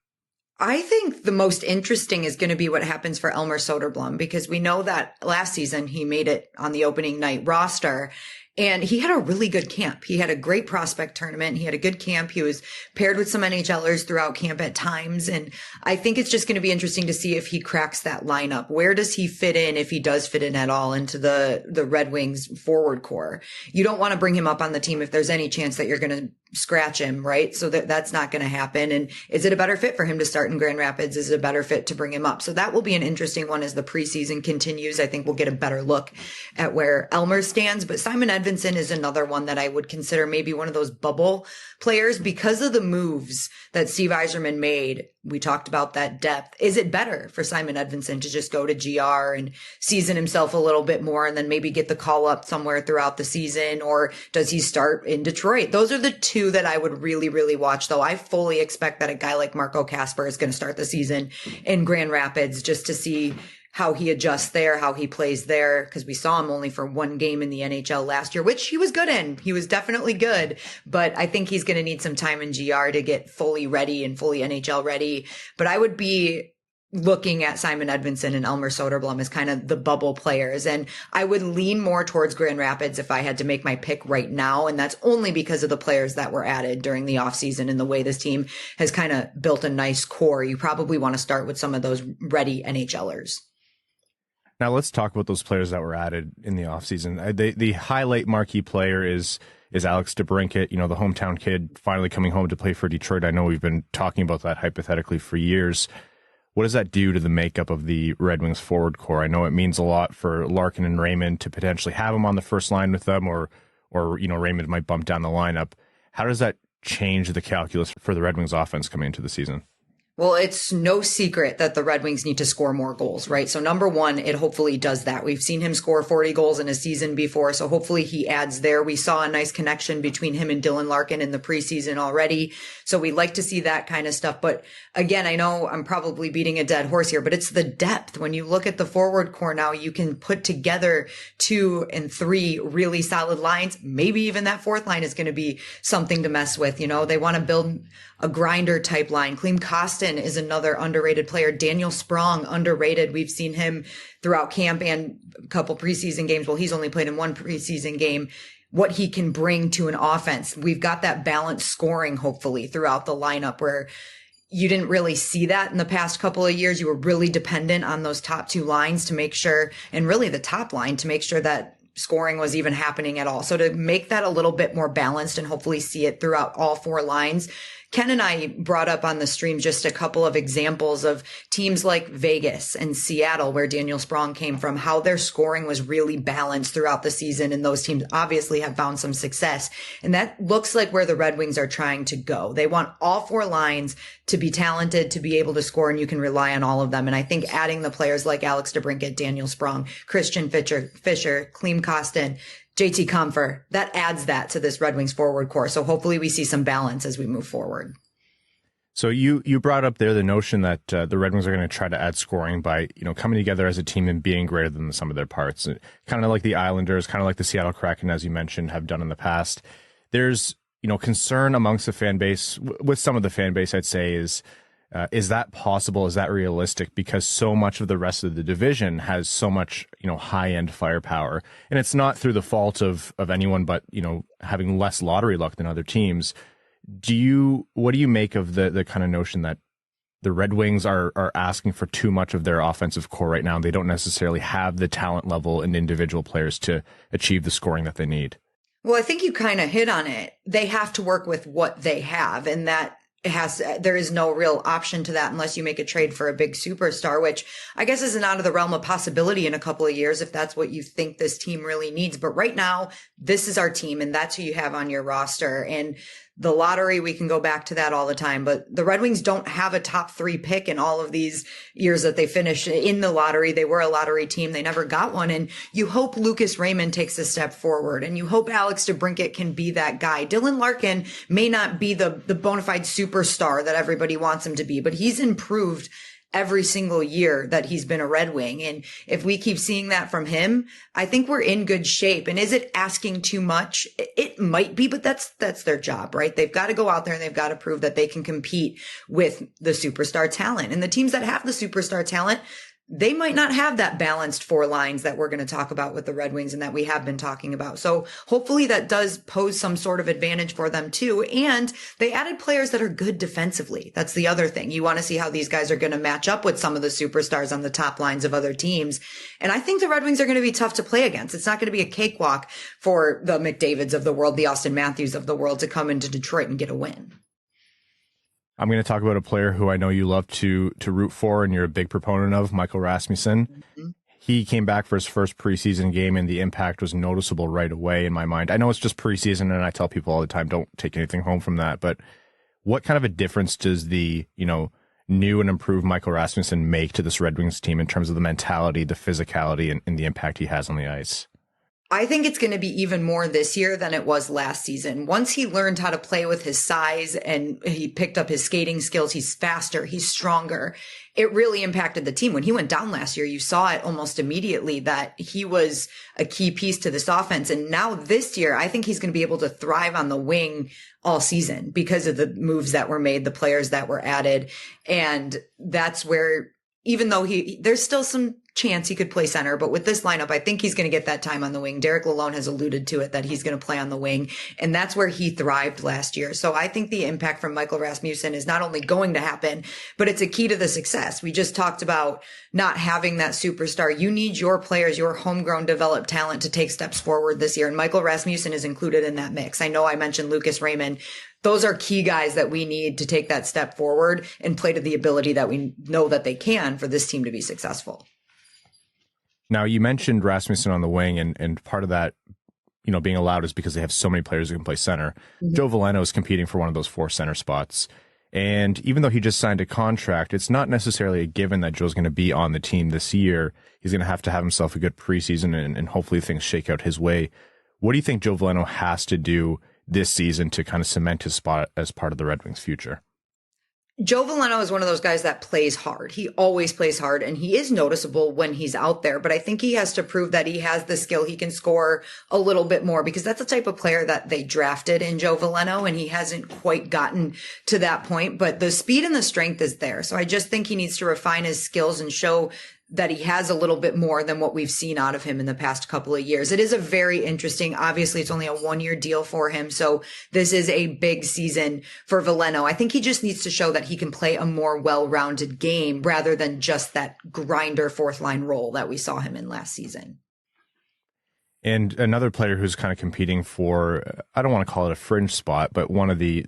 I think the most interesting is going to be what happens for Elmer Soderblom, because we know that last season he made it on the opening night roster. And he had a really good camp. He had a great prospect tournament. He had a good camp. He was paired with some NHLers throughout camp at times. And I think it's just going to be interesting to see if he cracks that lineup. Where does he fit in, if he does fit in at all, into the Red Wings forward core? You don't want to bring him up on the team if there's any chance that you're going to scratch him, right? So that's not going to happen. And is it a better fit for him to start in Grand Rapids? Is it a better fit to bring him up? So that will be an interesting one as the preseason continues. I think we'll get a better look at where Elmer stands. But Simon Edmondson is another one that I would consider maybe one of those bubble players because of the moves that Steve Yzerman made. We talked about that depth. Is it better for Simon Edmondson to just go to GR and season himself a little bit more and then maybe get the call up somewhere throughout the season? Or does he start in Detroit? Those are the two that I would really, really watch, though. I fully expect that a guy like Marco Kasper is going to start the season in Grand Rapids just to see how he adjusts there, how he plays there, because we saw him only for one game in the NHL last year, which he was good in. He was definitely good, but I think he's going to need some time in GR to get fully ready and fully NHL ready. But I would be looking at Simon Edmondson and Elmer Soderblom as kind of the bubble players. And I would lean more towards Grand Rapids if I had to make my pick right now. And that's only because of the players that were added during the offseason and the way this team has kind of built a nice core. You probably want to start with some of those ready NHLers. Now let's talk about those players that were added in the offseason. The highlight marquee player is Alex DeBrincat, the hometown kid finally coming home to play for Detroit. I know we've been talking about that hypothetically for years. What does that do to the makeup of the Red Wings forward core? I know it means a lot for Larkin and Raymond to potentially have him on the first line with them, or Raymond might bump down the lineup. How does that change the calculus for the Red Wings offense coming into the season? Well, it's no secret that the Red Wings need to score more goals, right? So number one, it hopefully does that. We've seen him score 40 goals in a season before, so hopefully he adds there. We saw a nice connection between him and Dylan Larkin in the preseason already, so we'd like to see that kind of stuff. But again, I know I'm probably beating a dead horse here, but it's the depth. When you look at the forward core now, you can put together 2 and 3 really solid lines. Maybe even that fourth line is going to be something to mess with. They want to build a grinder type line. Klim Kostin is another underrated player. Daniel Sprong, underrated. We've seen him throughout camp and a couple preseason games. Well, he's only played in one preseason game. What he can bring to an offense. We've got that balanced scoring, hopefully, throughout the lineup, where you didn't really see that in the past couple of years. You were really dependent on those top 2 lines to make sure, and really the top line to make sure that scoring was even happening at all. So to make that a little bit more balanced and hopefully see it throughout all 4 lines. Ken and I brought up on the stream just a couple of examples of teams like Vegas and Seattle, where Daniel Sprong came from, how their scoring was really balanced throughout the season. And those teams obviously have found some success. And that looks like where the Red Wings are trying to go. They want all 4 lines to be talented, to be able to score, and you can rely on all of them. And I think adding the players like Alex DeBrincat, Daniel Sprong, Christian Fischer, Klim Kostin, JT Compher, that adds that to this Red Wings forward core. So hopefully we see some balance as we move forward. So you brought up there the notion that the Red Wings are going to try to add scoring by, coming together as a team and being greater than the sum of their parts. Kind of like the Islanders, kind of like the Seattle Kraken, as you mentioned, have done in the past. There's, concern amongst the fan base, with some of the fan base, I'd say, is that possible? Is that realistic? Because so much of the rest of the division has so much, high-end firepower. And it's not through the fault of anyone but, having less lottery luck than other teams. What do you make of the kind of notion that the Red Wings are asking for too much of their offensive core right now, and they don't necessarily have the talent level and individual players to achieve the scoring that they need? Well, I think you kind of hit on it. They have to work with what they have, and that there is no real option to that unless you make a trade for a big superstar, which I guess isn't out of the realm of possibility in a couple of years if that's what you think this team really needs. But right now, this is our team, and that's who you have on your roster. And the lottery, we can go back to that all the time, but the Red Wings don't have a top 3 pick in all of these years that they finished in the lottery. They were a lottery team. They never got one. And you hope Lucas Raymond takes a step forward, and you hope Alex DeBrincat can be that guy. Dylan Larkin may not be the bona fide superstar that everybody wants him to be, but he's improved every single year that he's been a Red Wing. And if we keep seeing that from him, I think we're in good shape. And is it asking too much? It might be, but that's their job, right? They've got to go out there and they've got to prove that they can compete with the superstar talent. And the teams that have the superstar talent, they might not have that balanced 4 lines that we're going to talk about with the Red Wings and that we have been talking about. So hopefully that does pose some sort of advantage for them too. And they added players that are good defensively. That's the other thing. You want to see how these guys are going to match up with some of the superstars on the top lines of other teams. And I think the Red Wings are going to be tough to play against. It's not going to be a cakewalk for the McDavids of the world, the Austin Matthews of the world to come into Detroit and get a win. I'm going to talk about a player who I know you love to root for, and you're a big proponent of, Michael Rasmussen. Mm-hmm. He came back for his first preseason game, and the impact was noticeable right away in my mind. I know it's just preseason, and I tell people all the time, don't take anything home from that. But what kind of a difference does the, new and improved Michael Rasmussen make to this Red Wings team in terms of the mentality, the physicality, and the impact he has on the ice? I think it's going to be even more this year than it was last season. Once he learned how to play with his size and he picked up his skating skills, he's faster, he's stronger. It really impacted the team. When he went down last year, you saw it almost immediately that he was a key piece to this offense. And now this year, I think he's going to be able to thrive on the wing all season because of the moves that were made, the players that were added. And that's where, even though there's still some chance he could play center, but with this lineup, I think he's going to get that time on the wing. Derek Lalonde has alluded to it, that he's going to play on the wing, and that's where he thrived last year. So I think the impact from Michael Rasmussen is not only going to happen, but it's a key to the success. We just talked about not having that superstar. You need your players, your homegrown developed talent to take steps forward this year, and Michael Rasmussen is included in that mix. I know I mentioned Lucas Raymond. Those are key guys that we need to take that step forward and play to the ability that we know that they can for this team to be successful. Now, you mentioned Rasmussen on the wing, and part of that, being allowed is because they have so many players who can play center. Mm-hmm. Joe Veleno is competing for one of those 4 center spots. And even though he just signed a contract, it's not necessarily a given that Joe's going to be on the team this year. He's going to have himself a good preseason, and hopefully things shake out his way. What do you think Joe Veleno has to do this season to kind of cement his spot as part of the Red Wings' future? Joe Veleno is one of those guys that plays hard. He always plays hard, and he is noticeable when he's out there. But I think he has to prove that he has the skill. He can score a little bit more, because that's the type of player that they drafted in Joe Veleno, and he hasn't quite gotten to that point. But the speed and the strength is there. So I just think he needs to refine his skills and show that he has a little bit more than what we've seen out of him in the past couple of years. It is a very interesting, obviously it's only a 1-year deal for him. So this is a big season for Veleno. I think he just needs to show that he can play a more well-rounded game rather than just that grinder 4th line role that we saw him in last season. And another player who's kind of competing for, I don't want to call it a fringe spot, but one of the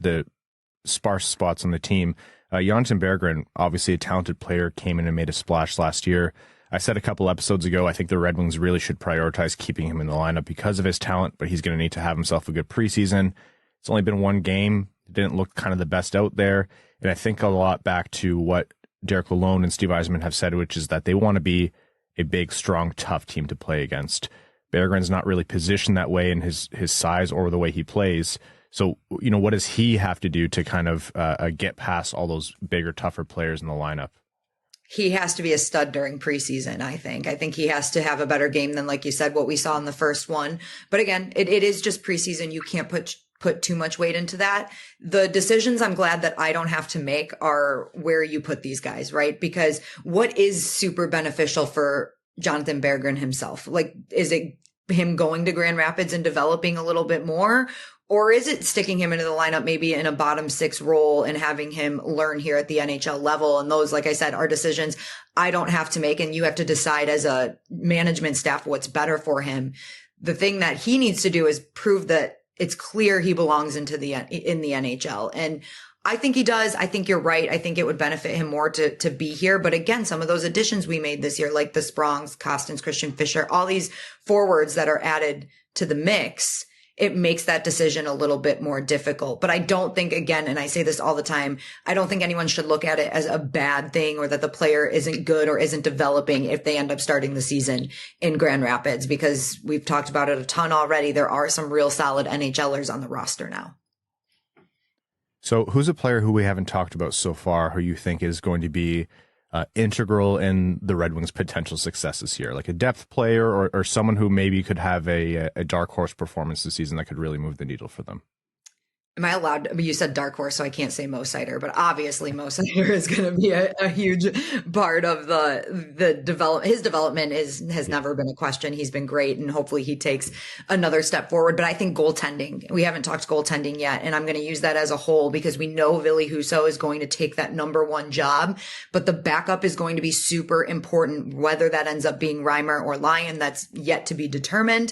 sparse spots on the team, Jonathan Berggren, obviously a talented player, came in and made a splash last year. I said a couple episodes ago, I think the Red Wings really should prioritize keeping him in the lineup because of his talent, but he's going to need to have himself a good preseason. It's only been 1 game. It didn't look kind of the best out there. And I think a lot back to what Derek Lalonde and Steve Yzerman have said, which is that they want to be a big, strong, tough team to play against. Berggren's not really positioned that way in his size or the way he plays. So, what does he have to do to kind of get past all those bigger, tougher players in the lineup? He has to be a stud during preseason, I think. I think he has to have a better game than, like you said, what we saw in the first one. But again, it is just preseason. You can't put too much weight into that. The decisions I'm glad that I don't have to make are where you put these guys, right? Because what is super beneficial for Jonathan Berggren himself? Like, is it him going to Grand Rapids and developing a little bit more? Or is it sticking him into the lineup maybe in a bottom six role and having him learn here at the NHL level? And those, like I said, are decisions I don't have to make. And you have to decide as a management staff what's better for him. The thing that he needs to do is prove that it's clear he belongs in the NHL. And I think he does. I think you're right. I think it would benefit him more to be here. But again, some of those additions we made this year, like the Sprongs, Costins, Christian Fischer, all these forwards that are added to the mix, it makes that decision a little bit more difficult. But I don't think, again, and I say this all the time, I don't think anyone should look at it as a bad thing or that the player isn't good or isn't developing if they end up starting the season in Grand Rapids, because we've talked about it a ton already. There are some real solid NHLers on the roster now. So who's a player who we haven't talked about so far who you think is going to be integral in the Red Wings' potential success this year, like a depth player or someone who maybe could have a dark horse performance this season that could really move the needle for them? Am I allowed? You said dark horse, so I can't say Mo Seider, but obviously Mo Seider is going to be a huge part of the develop. His development has never been a question. He's been great, and hopefully he takes another step forward. But I think goaltending, we haven't talked goaltending yet, and I'm going to use that as a whole because we know Ville Husso is going to take that number one job, but the backup is going to be super important, whether that ends up being Reimer or Lyon, that's yet to be determined.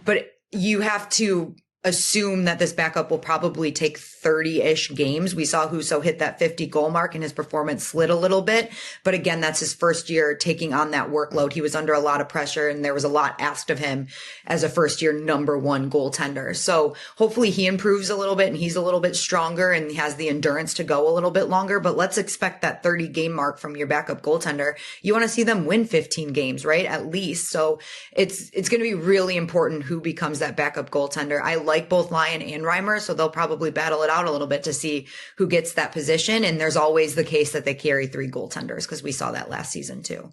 But you have to assume that this backup will probably take 30-ish games. We saw Husso hit that 50 goal mark and his performance slid a little bit. But again, that's his first year taking on that workload. He was under a lot of pressure and there was a lot asked of him as a first year number one goaltender. So hopefully he improves a little bit and he's a little bit stronger and he has the endurance to go a little bit longer. But let's expect that 30 game mark from your backup goaltender. You want to see them win 15 games, right? At least. So it's going to be really important who becomes that backup goaltender. I like both Lyon and Reimer, so they'll probably battle it out a little bit to see who gets that position. And there's always the case that they carry three goaltenders because we saw that last season too.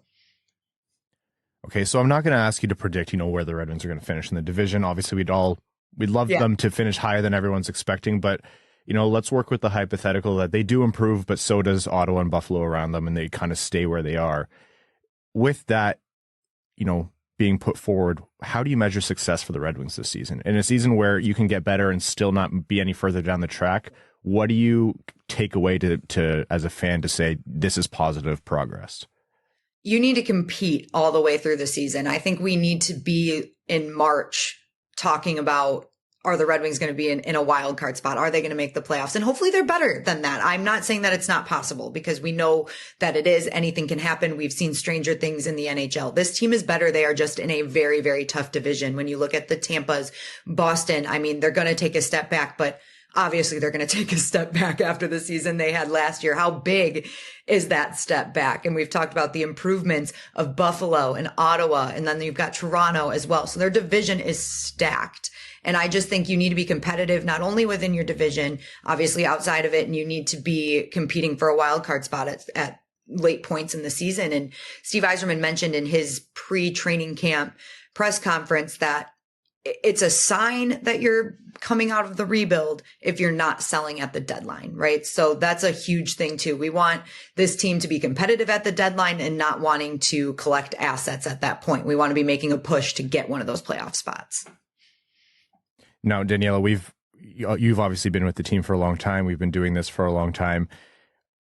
Okay, so I'm not going to ask you to predict, where the Red Wings are going to finish in the division. Obviously, we'd love them to finish higher than everyone's expecting, but let's work with the hypothetical that they do improve, but so does Ottawa and Buffalo around them, and they kind of stay where they are. With that, being put forward, how do you measure success for the Red Wings this season? In a season where you can get better and still not be any further down the track, what do you take away to as a fan to say this is positive progress? You need to compete all the way through the season. I think we need to be in March talking about, are the Red Wings going to be in a wild card spot? Are they going to make the playoffs? And hopefully they're better than that. I'm not saying that it's not possible because we know that it is. Anything can happen. We've seen stranger things in the NHL. This team is better. They are just in a very, very tough division. When you look at the Tampas, Boston, they're going to take a step back, but obviously they're going to take a step back after the season they had last year. How big is that step back? And we've talked about the improvements of Buffalo and Ottawa, and then you've got Toronto as well. So their division is stacked. And I just think you need to be competitive, not only within your division, obviously outside of it, and you need to be competing for a wild card spot at late points in the season. And Steve Yzerman mentioned in his pre-training camp press conference that it's a sign that you're coming out of the rebuild if you're not selling at the deadline, right? So that's a huge thing too. We want this team to be competitive at the deadline and not wanting to collect assets at that point. We want to be making a push to get one of those playoff spots. Now, Daniella, you've obviously been with the team for a long time. We've been doing this for a long time.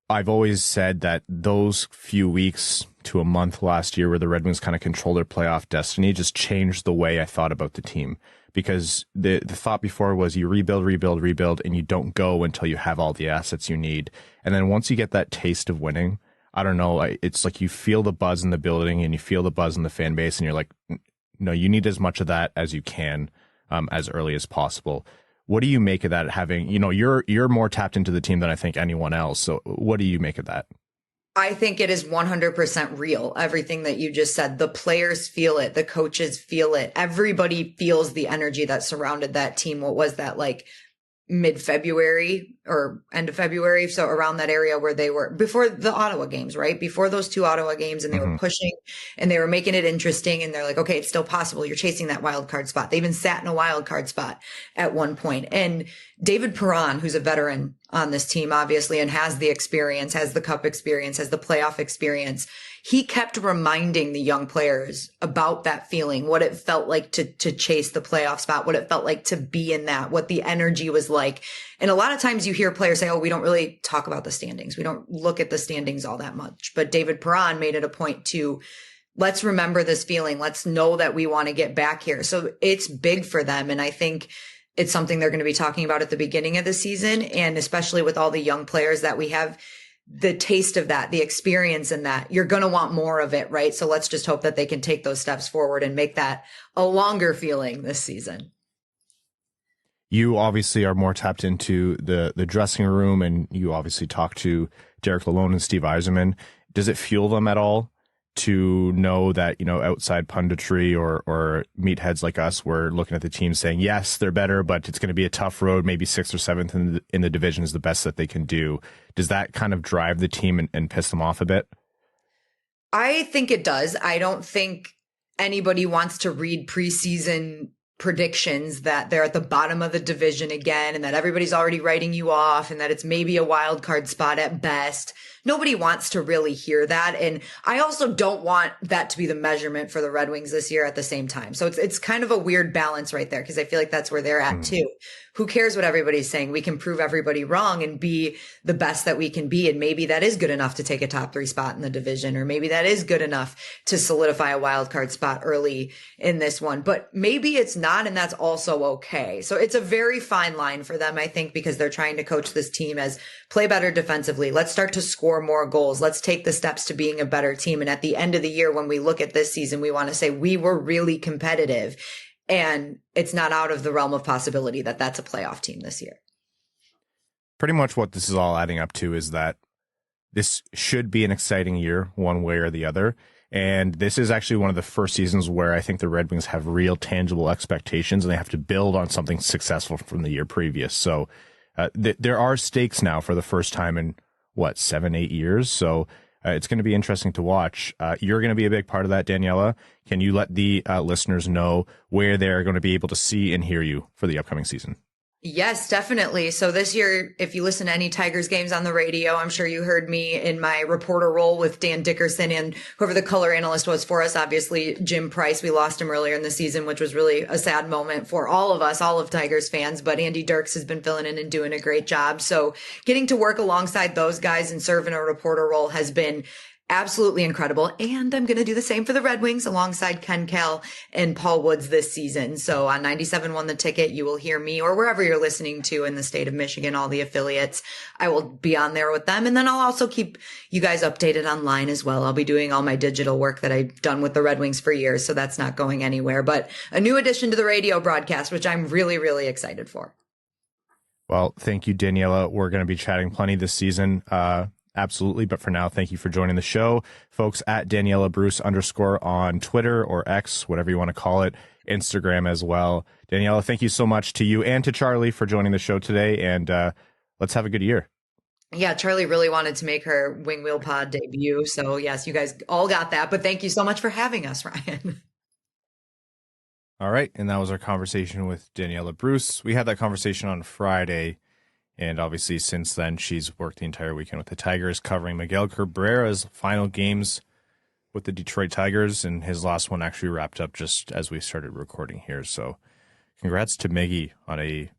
I've always said that those few weeks to a month last year where the Red Wings kind of controlled their playoff destiny just changed the way I thought about the team. Because the thought before was you rebuild, and you don't go until you have all the assets you need. And then once you get that taste of winning, I don't know, it's like you feel the buzz in the building and you feel the buzz in the fan base and you're like, no, you need as much of that as you can. As early as possible. What do you make of that? Having, you're more tapped into the team than I think anyone else. So what do you make of that? I think it is 100% real. Everything that you just said, the players feel it. The coaches feel it. Everybody feels the energy that surrounded that team. What was that like? mid-February or end of February. So around that area where they were before the Ottawa games, right? Before those 2 Ottawa games, and they were pushing and they were making it interesting. And they're like, okay, it's still possible. You're chasing that wild card spot. They even sat in a wild card spot at one point. And David Perron, who's a veteran on this team, obviously, and has the experience, has the cup experience, has the playoff experience. He kept reminding the young players about that feeling, what it felt like to chase the playoff spot, what it felt like to be in that, what the energy was like. And a lot of times you hear players say, oh, we don't really talk about the standings. We don't look at the standings all that much. But David Perron made it a point to, let's remember this feeling. Let's know that we want to get back here. So it's big for them. And I think it's something they're going to be talking about at the beginning of the season. And especially with all the young players that we have, the taste of that, the experience in that, you're going to want more of it, right? So let's just hope that they can take those steps forward and make that a longer feeling this season. You obviously are more tapped into the dressing room, and you obviously talk to Derek Lalonde and Steve Yzerman. Does it fuel them at all to know that, you know, outside punditry or meatheads like us, we're looking at the team saying, yes, they're better, but it's going to be a tough road. Maybe 6th or 7th in the division is the best that they can do. Does that kind of drive the team and piss them off a bit? I think it does. I don't think anybody wants to read preseason predictions that they're at the bottom of the division again and that everybody's already writing you off and that it's maybe a wild card spot at best. Nobody wants to really hear that. And I also don't want that to be the measurement for the Red Wings this year at the same time. So it's kind of a weird balance right there, because I feel like that's where they're at too. Who cares what everybody's saying? We can prove everybody wrong and be the best that we can be. And maybe that is good enough to take a top 3 spot in the division, or maybe that is good enough to solidify a wild card spot early in this one, but maybe it's not. And that's also okay. So it's a very fine line for them, I think, because they're trying to coach this team as play better defensively. Let's start to score more goals. Let's take the steps to being a better team. And at the end of the year, when we look at this season, we want to say we were really competitive. And it's not out of the realm of possibility that that's a playoff team this year. Pretty much what this is all adding up to is that this should be an exciting year one way or the other. And this is actually one of the first seasons where I think the Red Wings have real tangible expectations, and they have to build on something successful from the year previous. So there are stakes now for the first time in, 7-8 years. So it's going to be interesting to watch. You're going to be a big part of that, Daniella. Can you let the listeners know where they're going to be able to see and hear you for the upcoming season? Yes, definitely. So this year, if you listen to any Tigers games on the radio, I'm sure you heard me in my reporter role with Dan Dickerson and whoever the color analyst was for us. Obviously, Jim Price, we lost him earlier in the season, which was really a sad moment for all of us, all of Tigers fans. But Andy Dirks has been filling in and doing a great job. So getting to work alongside those guys and serve in a reporter role has been absolutely incredible. And I'm going to do the same for the Red Wings alongside Ken Kell and Paul Woods this season. So on 97.1 The Ticket, you will hear me, or wherever you're listening to in the state of Michigan, all the affiliates. I will be on there with them. And then I'll also keep you guys updated online as well. I'll be doing all my digital work that I've done with the Red Wings for years. So that's not going anywhere, but a new addition to the radio broadcast, which I'm really, really excited for. Well, thank you, Daniella. We're going to be chatting plenty this season. Absolutely. But for now, thank you for joining the show. Folks, at Daniella Bruce _ on Twitter or X, whatever you want to call it, Instagram as well. Daniella, thank you so much to you and to Charlie for joining the show today. And let's have a good year. Yeah, Charlie really wanted to make her Wing Wheel Pod debut. So yes, you guys all got that. But thank you so much for having us, Ryan. All right. And that was our conversation with Daniella Bruce. We had that conversation on Friday. And obviously, since then, she's worked the entire weekend with the Tigers, covering Miguel Cabrera's final games with the Detroit Tigers. And his last one actually wrapped up just as we started recording here. So congrats to Miggy on an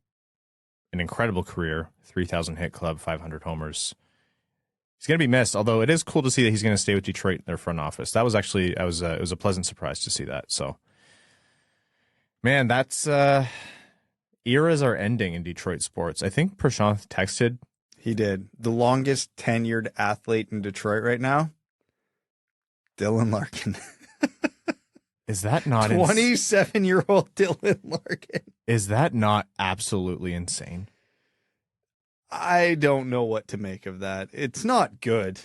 incredible career, 3,000 hit club, 500 homers. He's going to be missed, although it is cool to see that he's going to stay with Detroit in their front office. That was actually, it was a pleasant surprise to see that. So, man, that's... eras are ending in Detroit sports. I think Prashant texted. He did. The longest tenured athlete in Detroit right now, Dylan Larkin. Is that not 27-year-old Dylan Larkin? Is that not absolutely insane? I don't know what to make of that. It's not good.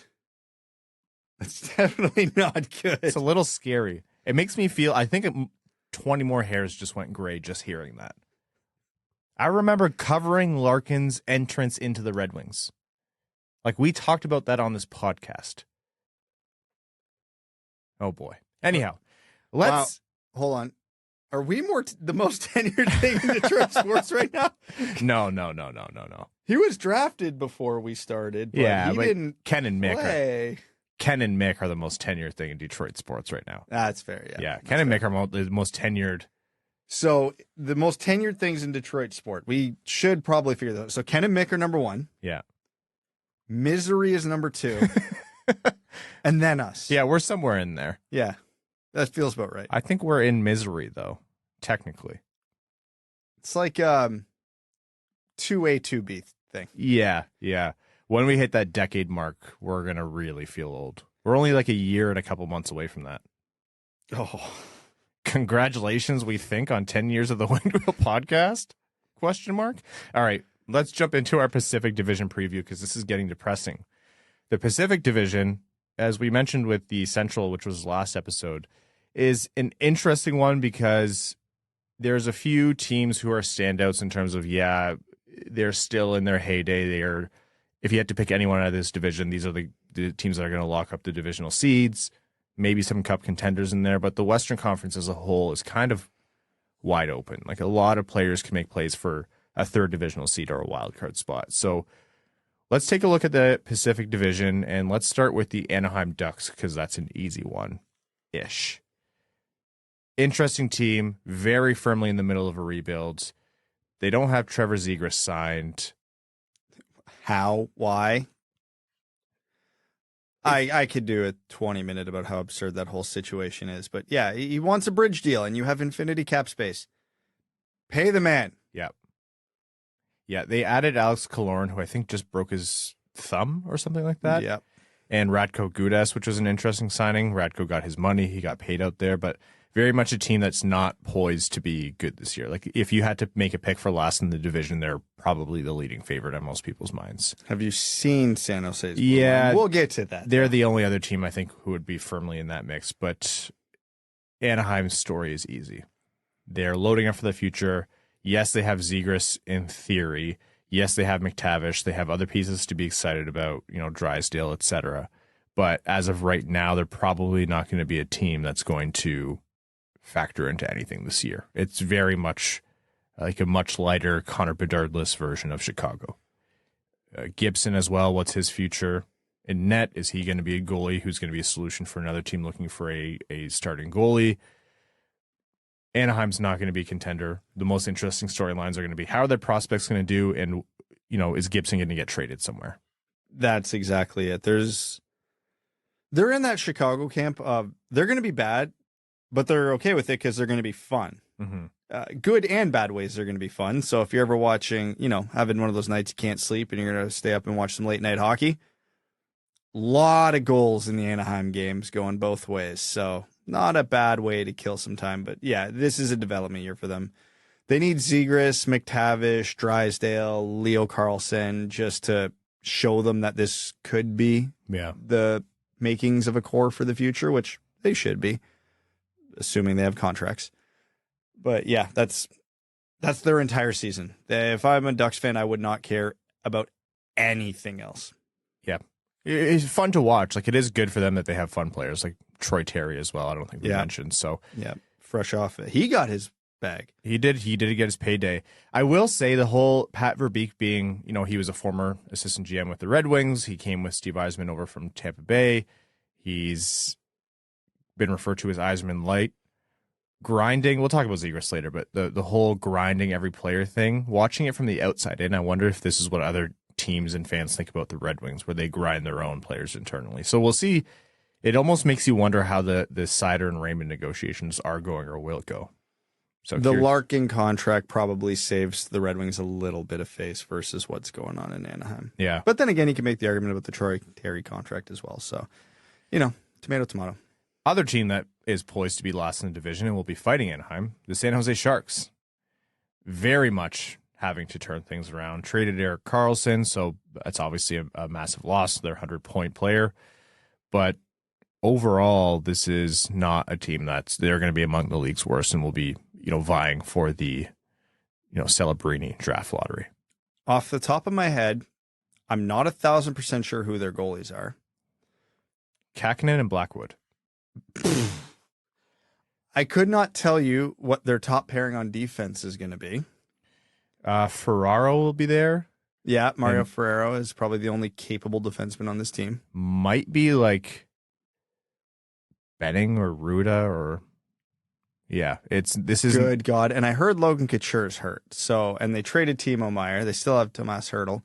It's definitely not good. It's a little scary. It makes me feel, I think 20 more hairs just went gray just hearing that. I remember covering Larkin's entrance into the Red Wings. Like, we talked about that on this podcast. Oh, boy. Anyhow, let's... Wow. Hold on. Are we the most tenured thing in Detroit sports right now? No. He was drafted before we started, but he didn't Ken and Mick play. Ken and Mick are the most tenured thing in Detroit sports right now. That's fair, yeah. Yeah, Ken and Mick are the most tenured. So the most tenured things in Detroit sport, we should probably figure that out. So Ken and Mick are number 1. Yeah. Misery is number 2. And then us. Yeah, we're somewhere in there. Yeah. That feels about right. I think we're in misery, though, technically. It's like 2A, 2B thing. Yeah. When we hit that decade mark, we're going to really feel old. We're only like a year and a couple months away from that. Oh. Congratulations, we think, on 10 years of the Winged Wheel podcast? Question mark. All right, let's jump into our Pacific Division preview because this is getting depressing. The Pacific Division, as we mentioned with the Central, which was last episode, is an interesting one because there's a few teams who are standouts in terms of, they're still in their heyday. If you had to pick anyone out of this division, these are the teams that are going to lock up the divisional seeds, maybe some cup contenders in there, but the Western Conference as a whole is kind of wide open. Like, a lot of players can make plays for a third divisional seed or a wild card spot. So let's take a look at the Pacific Division, and let's start with the Anaheim Ducks because that's an easy one-ish. Interesting team, very firmly in the middle of a rebuild. They don't have Trevor Zegras signed. How? Why? I could do a 20-minute about how absurd that whole situation is. But yeah, he wants a bridge deal, and you have infinity cap space. Pay the man. Yep. Yeah, they added Alex Killorn, who I think just broke his thumb or something like that. Yep. And Radko Gudas, which was an interesting signing. Radko got his money. He got paid out there, but very much a team that's not poised to be good this year. Like, if you had to make a pick for last in the division, they're probably the leading favorite on most people's minds. Have you seen San Jose's? Yeah. We'll get to that. They're the only other team I think who would be firmly in that mix, but Anaheim's story is easy. They're loading up for the future. Yes, they have Zegras in theory. Yes, they have McTavish. They have other pieces to be excited about, Drysdale, etc. But as of right now, they're probably not going to be a team that's going to factor into anything this year. It's very much like a much lighter Connor Bedard-less version of Chicago. Gibson as well. What's his future in net? Is he going to be a goalie who's going to be a solution for another team looking for a starting goalie? Anaheim's not going to be a contender. The most interesting storylines are going to be how are their prospects going to do, and is Gibson going to get traded somewhere? That's exactly it. They're in that Chicago camp of they're going to be bad, but they're okay with it because they're going to be fun. Mm-hmm. Good and bad ways they're going to be fun. So if you're ever watching, having one of those nights you can't sleep and you're going to stay up and watch some late night hockey, lot of goals in the Anaheim games going both ways. So not a bad way to kill some time. But yeah, this is a development year for them. They need Zegras, McTavish, Drysdale, Leo Carlson just to show them that this could be the makings of a core for the future, which they should be, assuming they have contracts. But yeah, that's their entire season. If I'm a Ducks fan, I would not care about anything else. Yeah. It's fun to watch. Like, it is good for them that they have fun players like Troy Terry as well. I don't think we mentioned. So yeah, fresh off it. He got his bag. He did get his payday. I will say the whole Pat Verbeek being, he was a former assistant GM with the Red Wings. He came with Steve Yzerman over from Tampa Bay. He's been referred to as Yzerman Light. Grinding, we'll talk about Zegras later, but the whole grinding every player thing, watching it from the outside in, I wonder if this is what other teams and fans think about the Red Wings, where they grind their own players internally. So we'll see. It almost makes you wonder how the Seider and Raymond negotiations are going or will go. So the Larkin contract probably saves the Red Wings a little bit of face versus what's going on in Anaheim. Yeah. But then again, you can make the argument about the Troy Terry contract as well. So, tomato, tomato. Other team that is poised to be last in the division and will be fighting Anaheim, the San Jose Sharks. Very much having to turn things around. Traded Erik Karlsson, so that's obviously a massive loss. Their 100-point player. But overall, this is not a team they're going to be among the league's worst and will be, vying for the Celebrini draft lottery. Off the top of my head, I'm not 1,000% sure who their goalies are. Kakinen and Blackwood. I could not tell you what their top pairing on defense is going to be. Ferraro will be there. Yeah, Mario Ferraro is probably the only capable defenseman on this team. Might be like Benning or Ruda or... Yeah, this is good God. And I heard Logan Couture's hurt. So, and they traded Timo Meier. They still have Tomas Hertl.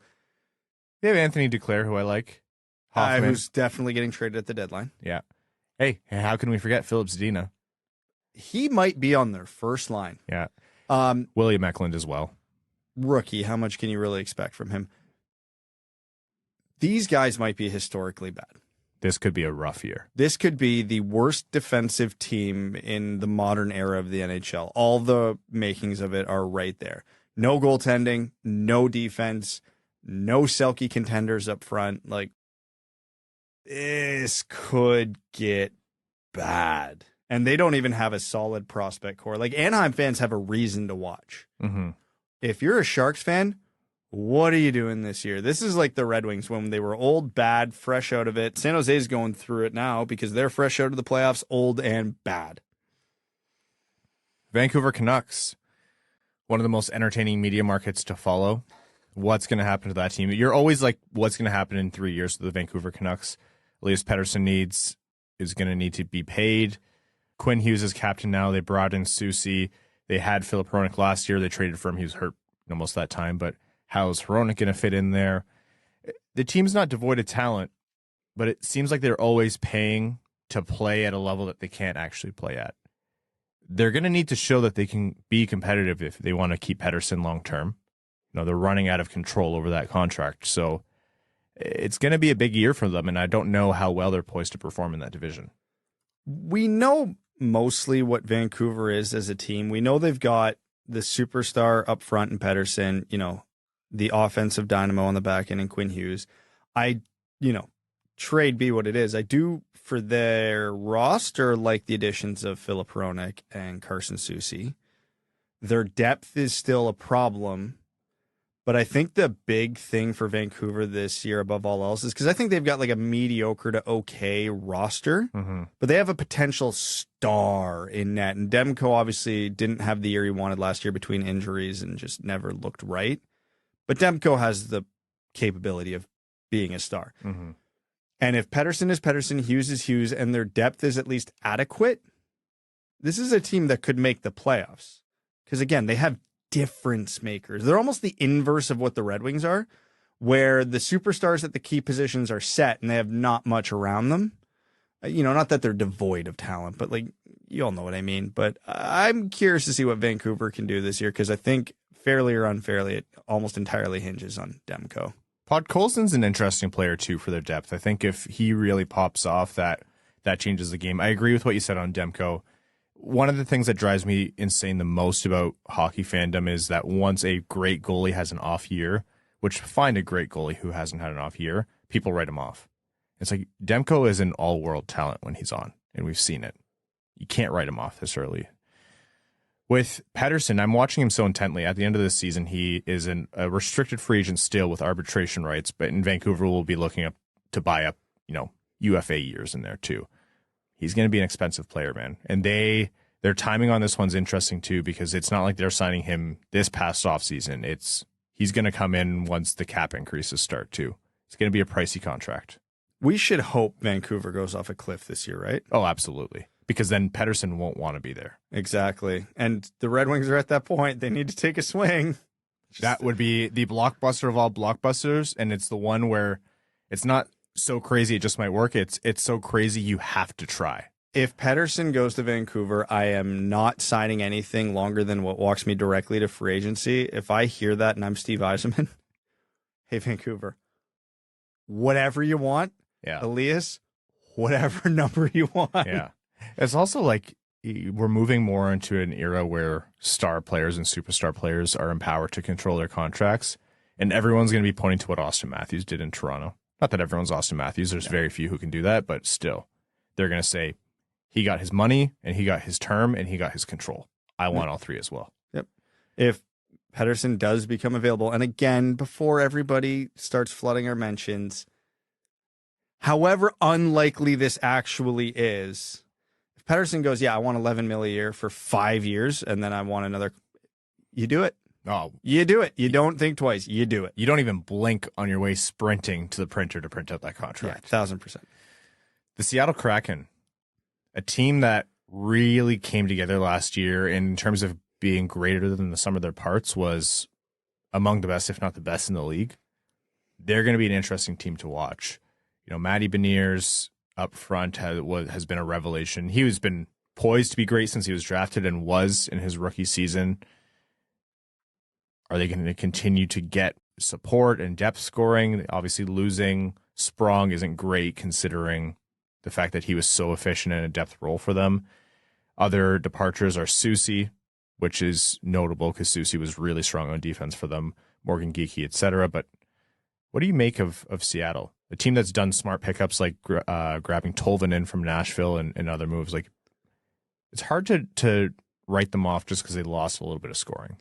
They have Anthony Duclair, who I like. Hoffman. Who's definitely getting traded at the deadline. Yeah. Hey, how can we forget Philip Zadina? He might be on their first line. Yeah. William Eklund as well. Rookie. How much can you really expect from him? These guys might be historically bad. This could be a rough year. This could be the worst defensive team in the modern era of the NHL. All the makings of it are right there. No goaltending, no defense, no Selke contenders up front. Like, this could get bad. And they don't even have a solid prospect core. Like, Anaheim fans have a reason to watch. Mm-hmm. If you're a Sharks fan, what are you doing this year? This is like the Red Wings when they were old, bad, fresh out of it. San Jose's going through it now because they're fresh out of the playoffs, old and bad. Vancouver Canucks, one of the most entertaining media markets to follow. What's going to happen to that team? You're always like, what's going to happen in 3 years to the Vancouver Canucks? Elias Pettersson is going to need to be paid. Quinn Hughes is captain now. They brought in Soucy. They had Filip Hronek last year. They traded for him. He was hurt most of that time, but how's Hronek going to fit in there? The team's not devoid of talent, but it seems like they're always paying to play at a level that they can't actually play at. They're going to need to show that they can be competitive if they want to keep Pettersson long term. They're running out of control over that contract. So it's going to be a big year for them, and I don't know how well they're poised to perform in that division. We know mostly what Vancouver is as a team. We know they've got the superstar up front in Pettersson, the offensive dynamo on the back end in Quinn Hughes. Trade be what it is. I do, for their roster, like the additions of Filip Hronek and Carson Soucy. Their depth is still a problem, but I think the big thing for Vancouver this year, above all else, is because I think they've got like a mediocre to okay roster, but they have a potential star in net. And Demko obviously didn't have the year he wanted last year between injuries and just never looked right. But Demko has the capability of being a star. Mm-hmm. And if Pettersson is Pettersson, Hughes is Hughes, and their depth is at least adequate, this is a team that could make the playoffs. Because again, they have difference makers. They're almost the inverse of what the Red Wings are, where the superstars at the key positions are set and they have not much around them. Not that they're devoid of talent, but like, you all know what I mean. But I'm curious to see what Vancouver can do this year, because I think fairly or unfairly, it almost entirely hinges on Demko. Podkolzin's an interesting player too for their depth. I think if he really pops off, that changes the game. I agree with what you said on Demko. One of the things that drives me insane the most about hockey fandom is that once a great goalie has an off year, which find a great goalie who hasn't had an off year, people write him off. It's like Demko is an all-world talent when he's on, and we've seen it. You can't write him off this early. With Pettersson, I'm watching him so intently. At the end of this season, he is a restricted free agent still with arbitration rights, but in Vancouver will be looking up to buy up, UFA years in there too. He's going to be an expensive player, man. And their timing on this one's interesting too, because it's not like they're signing him this past offseason. He's going to come in once the cap increases start too. It's going to be a pricey contract. We should hope Vancouver goes off a cliff this year, right? Oh, absolutely. Because then Pettersson won't want to be there. Exactly. And the Red Wings are at that point. They need to take a swing. That would be the blockbuster of all blockbusters, and it's the one where it's not so crazy it just might work. It's so crazy you have to try. If Pettersson goes to Vancouver, I am not signing anything longer than what walks me directly to free agency. If I hear that and I'm Steve Yzerman, hey, Vancouver, whatever you want. Yeah. Elias, whatever number you want. Yeah. It's also like we're moving more into an era where star players and superstar players are empowered to control their contracts, and everyone's going to be pointing to what Austin Matthews did in Toronto. Not that everyone's Austin Matthews. There's very few who can do that, but still, they're going to say he got his money and he got his term and he got his control. I want all three as well. Yep. If Pettersson does become available, and again, before everybody starts flooding our mentions, however unlikely this actually is, if Pettersson goes, I want $11 million a year for 5 years, and then I want another, you do it. Oh, you do it. You don't think twice. You do it. You don't even blink on your way sprinting to the printer to print out that contract. Yeah, 1,000%. The Seattle Kraken, a team that really came together last year in terms of being greater than the sum of their parts, was among the best, if not the best in the league. They're going to be an interesting team to watch. Matty Beniers up front has been a revelation. He has been poised to be great since he was drafted and was in his rookie season. Are they going to continue to get support and depth scoring? Obviously, losing Sprong isn't great considering the fact that he was so efficient in a depth role for them. Other departures are Soucy, which is notable because Soucy was really strong on defense for them, Morgan Geekie, etc. But what do you make of Seattle? A team that's done smart pickups like grabbing Tolvanen from Nashville and other moves. Like, it's hard to write them off just because they lost a little bit of scoring.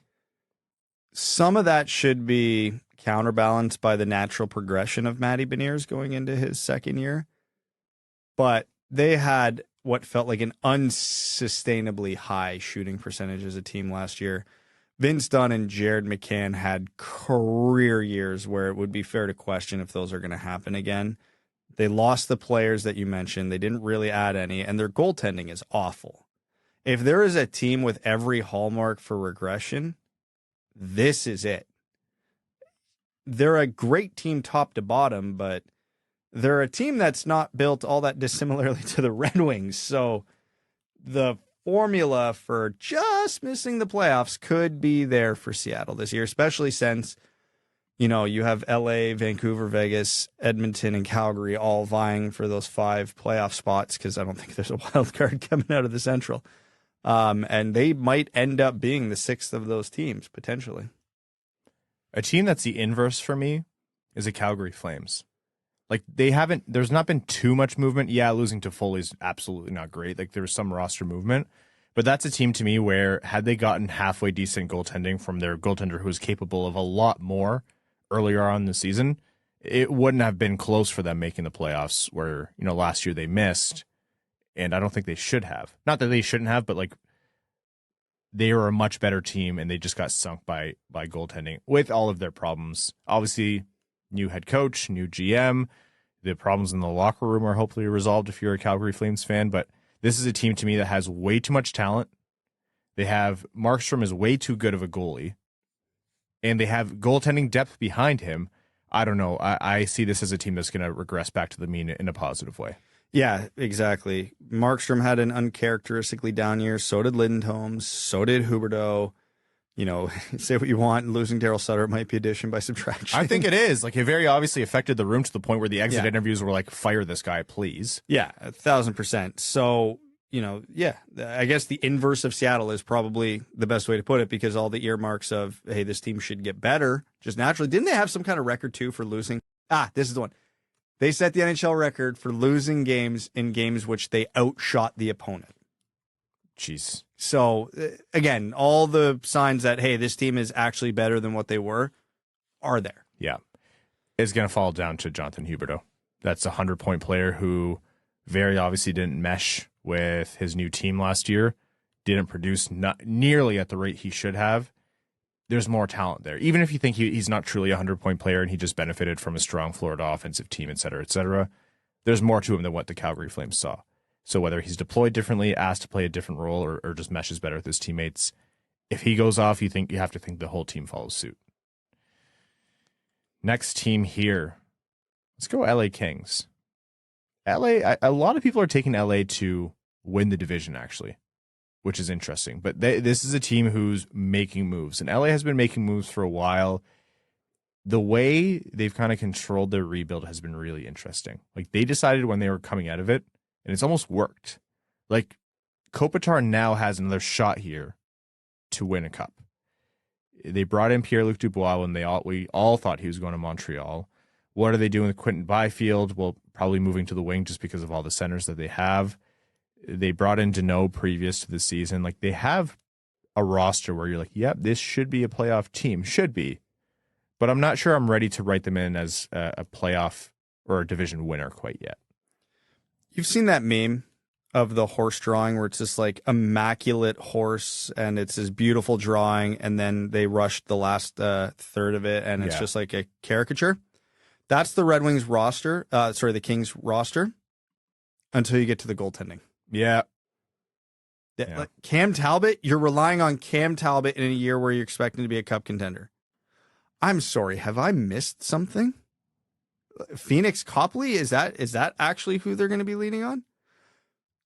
Some of that should be counterbalanced by the natural progression of Matty Beniers going into his second year. But they had what felt like an unsustainably high shooting percentage as a team last year. Vince Dunn and Jared McCann had career years where it would be fair to question if those are going to happen again. They lost the players that you mentioned. They didn't really add any, and their goaltending is awful. If there is a team with every hallmark for regression, this is it. They're a great team top to bottom, but they're a team that's not built all that dissimilarly to the Red Wings. So the formula for just missing the playoffs could be there for Seattle this year, especially since, you have LA, Vancouver, Vegas, Edmonton, and Calgary all vying for those 5 playoff spots, because I don't think there's a wild card coming out of the Central. And they might end up being the 6th of those teams, potentially. A team that's the inverse for me is the Calgary Flames. Like, there's not been too much movement. Yeah, losing to Foley is absolutely not great. Like, there was some roster movement. But that's a team to me where, had they gotten halfway decent goaltending from their goaltender who was capable of a lot more earlier on in the season, it wouldn't have been close for them making the playoffs where, last year they missed. And I don't think they should have. Not that they shouldn't have, but like, they were a much better team and they just got sunk by goaltending with all of their problems. Obviously, new head coach, new GM. The problems in the locker room are hopefully resolved if you're a Calgary Flames fan. But this is a team to me that has way too much talent. They have Markstrom is way too good of a goalie. And they have goaltending depth behind him. I don't know. I see this as a team that's going to regress back to the mean in a positive way. Yeah, exactly. Markstrom had an uncharacteristically down year. So did Lindholm. So did Huberdeau. Say what you want. Losing Daryl Sutter might be addition by subtraction. I think it is. Like, it very obviously affected the room to the point where the exit interviews were like, fire this guy, please. Yeah, 1,000%. So, I guess the inverse of Seattle is probably the best way to put it, because all the earmarks of, hey, this team should get better just naturally. Didn't they have some kind of record, too, for losing? This is the one. They set the NHL record for losing games in games which they outshot the opponent. Jeez. So, again, all the signs that, hey, this team is actually better than what they were are there. Yeah. It's going to fall down to Jonathan Huberdeau. That's a 100-point player who very obviously didn't mesh with his new team last year, didn't produce not nearly at the rate he should have. There's more talent there. Even if you think he's not truly a 100-point player and he just benefited from a strong Florida offensive team, et cetera, there's more to him than what the Calgary Flames saw. So whether he's deployed differently, asked to play a different role, or just meshes better with his teammates, if he goes off, you have to think the whole team follows suit. Next team here. Let's go LA Kings. LA, a lot of people are taking LA to win the division, actually, which is interesting. But this is a team who's making moves, and LA has been making moves for a while. The way they've kind of controlled their rebuild has been really interesting. Like, they decided when they were coming out of it, and it's almost worked. Like, Kopitar now has another shot here to win a cup. They brought in Pierre-Luc Dubois when we all thought he was going to Montreal. What are they doing with Quentin Byfield? Well, probably moving to the wing just because of all the centers that they have. They brought in Deneau previous to the season. Like, they have a roster where you're like, yep, this should be a playoff team. Should be. But I'm not sure I'm ready to write them in as a playoff or a division winner quite yet. You've seen that meme of the horse drawing where it's this like immaculate horse and it's this beautiful drawing, and then they rushed the last third of it and it's just like a caricature. That's the Red Wings roster, the Kings roster, until you get to the goaltending. Yeah. Like Cam Talbot, you're relying on Cam Talbot in a year where you're expecting to be a cup contender. I'm sorry, have I missed something? Phoenix Copley, is that actually who they're going to be leaning on?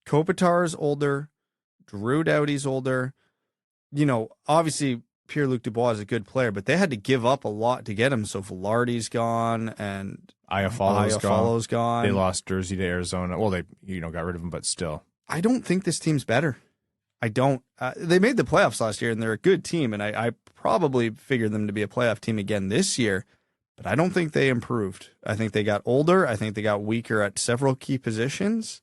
Kopitar's older, Drew Doughty's older. You know, obviously Pierre-Luc Dubois is a good player, but they had to give up a lot to get him. So Velarde's gone and Iafalo's gone. They lost Jersey to Arizona. Well, they got rid of him, but still. I don't think this team's better. I don't. They made the playoffs last year, and they're a good team, and I probably figured them to be a playoff team again this year, but I don't think they improved. I think they got older. I think they got weaker at several key positions.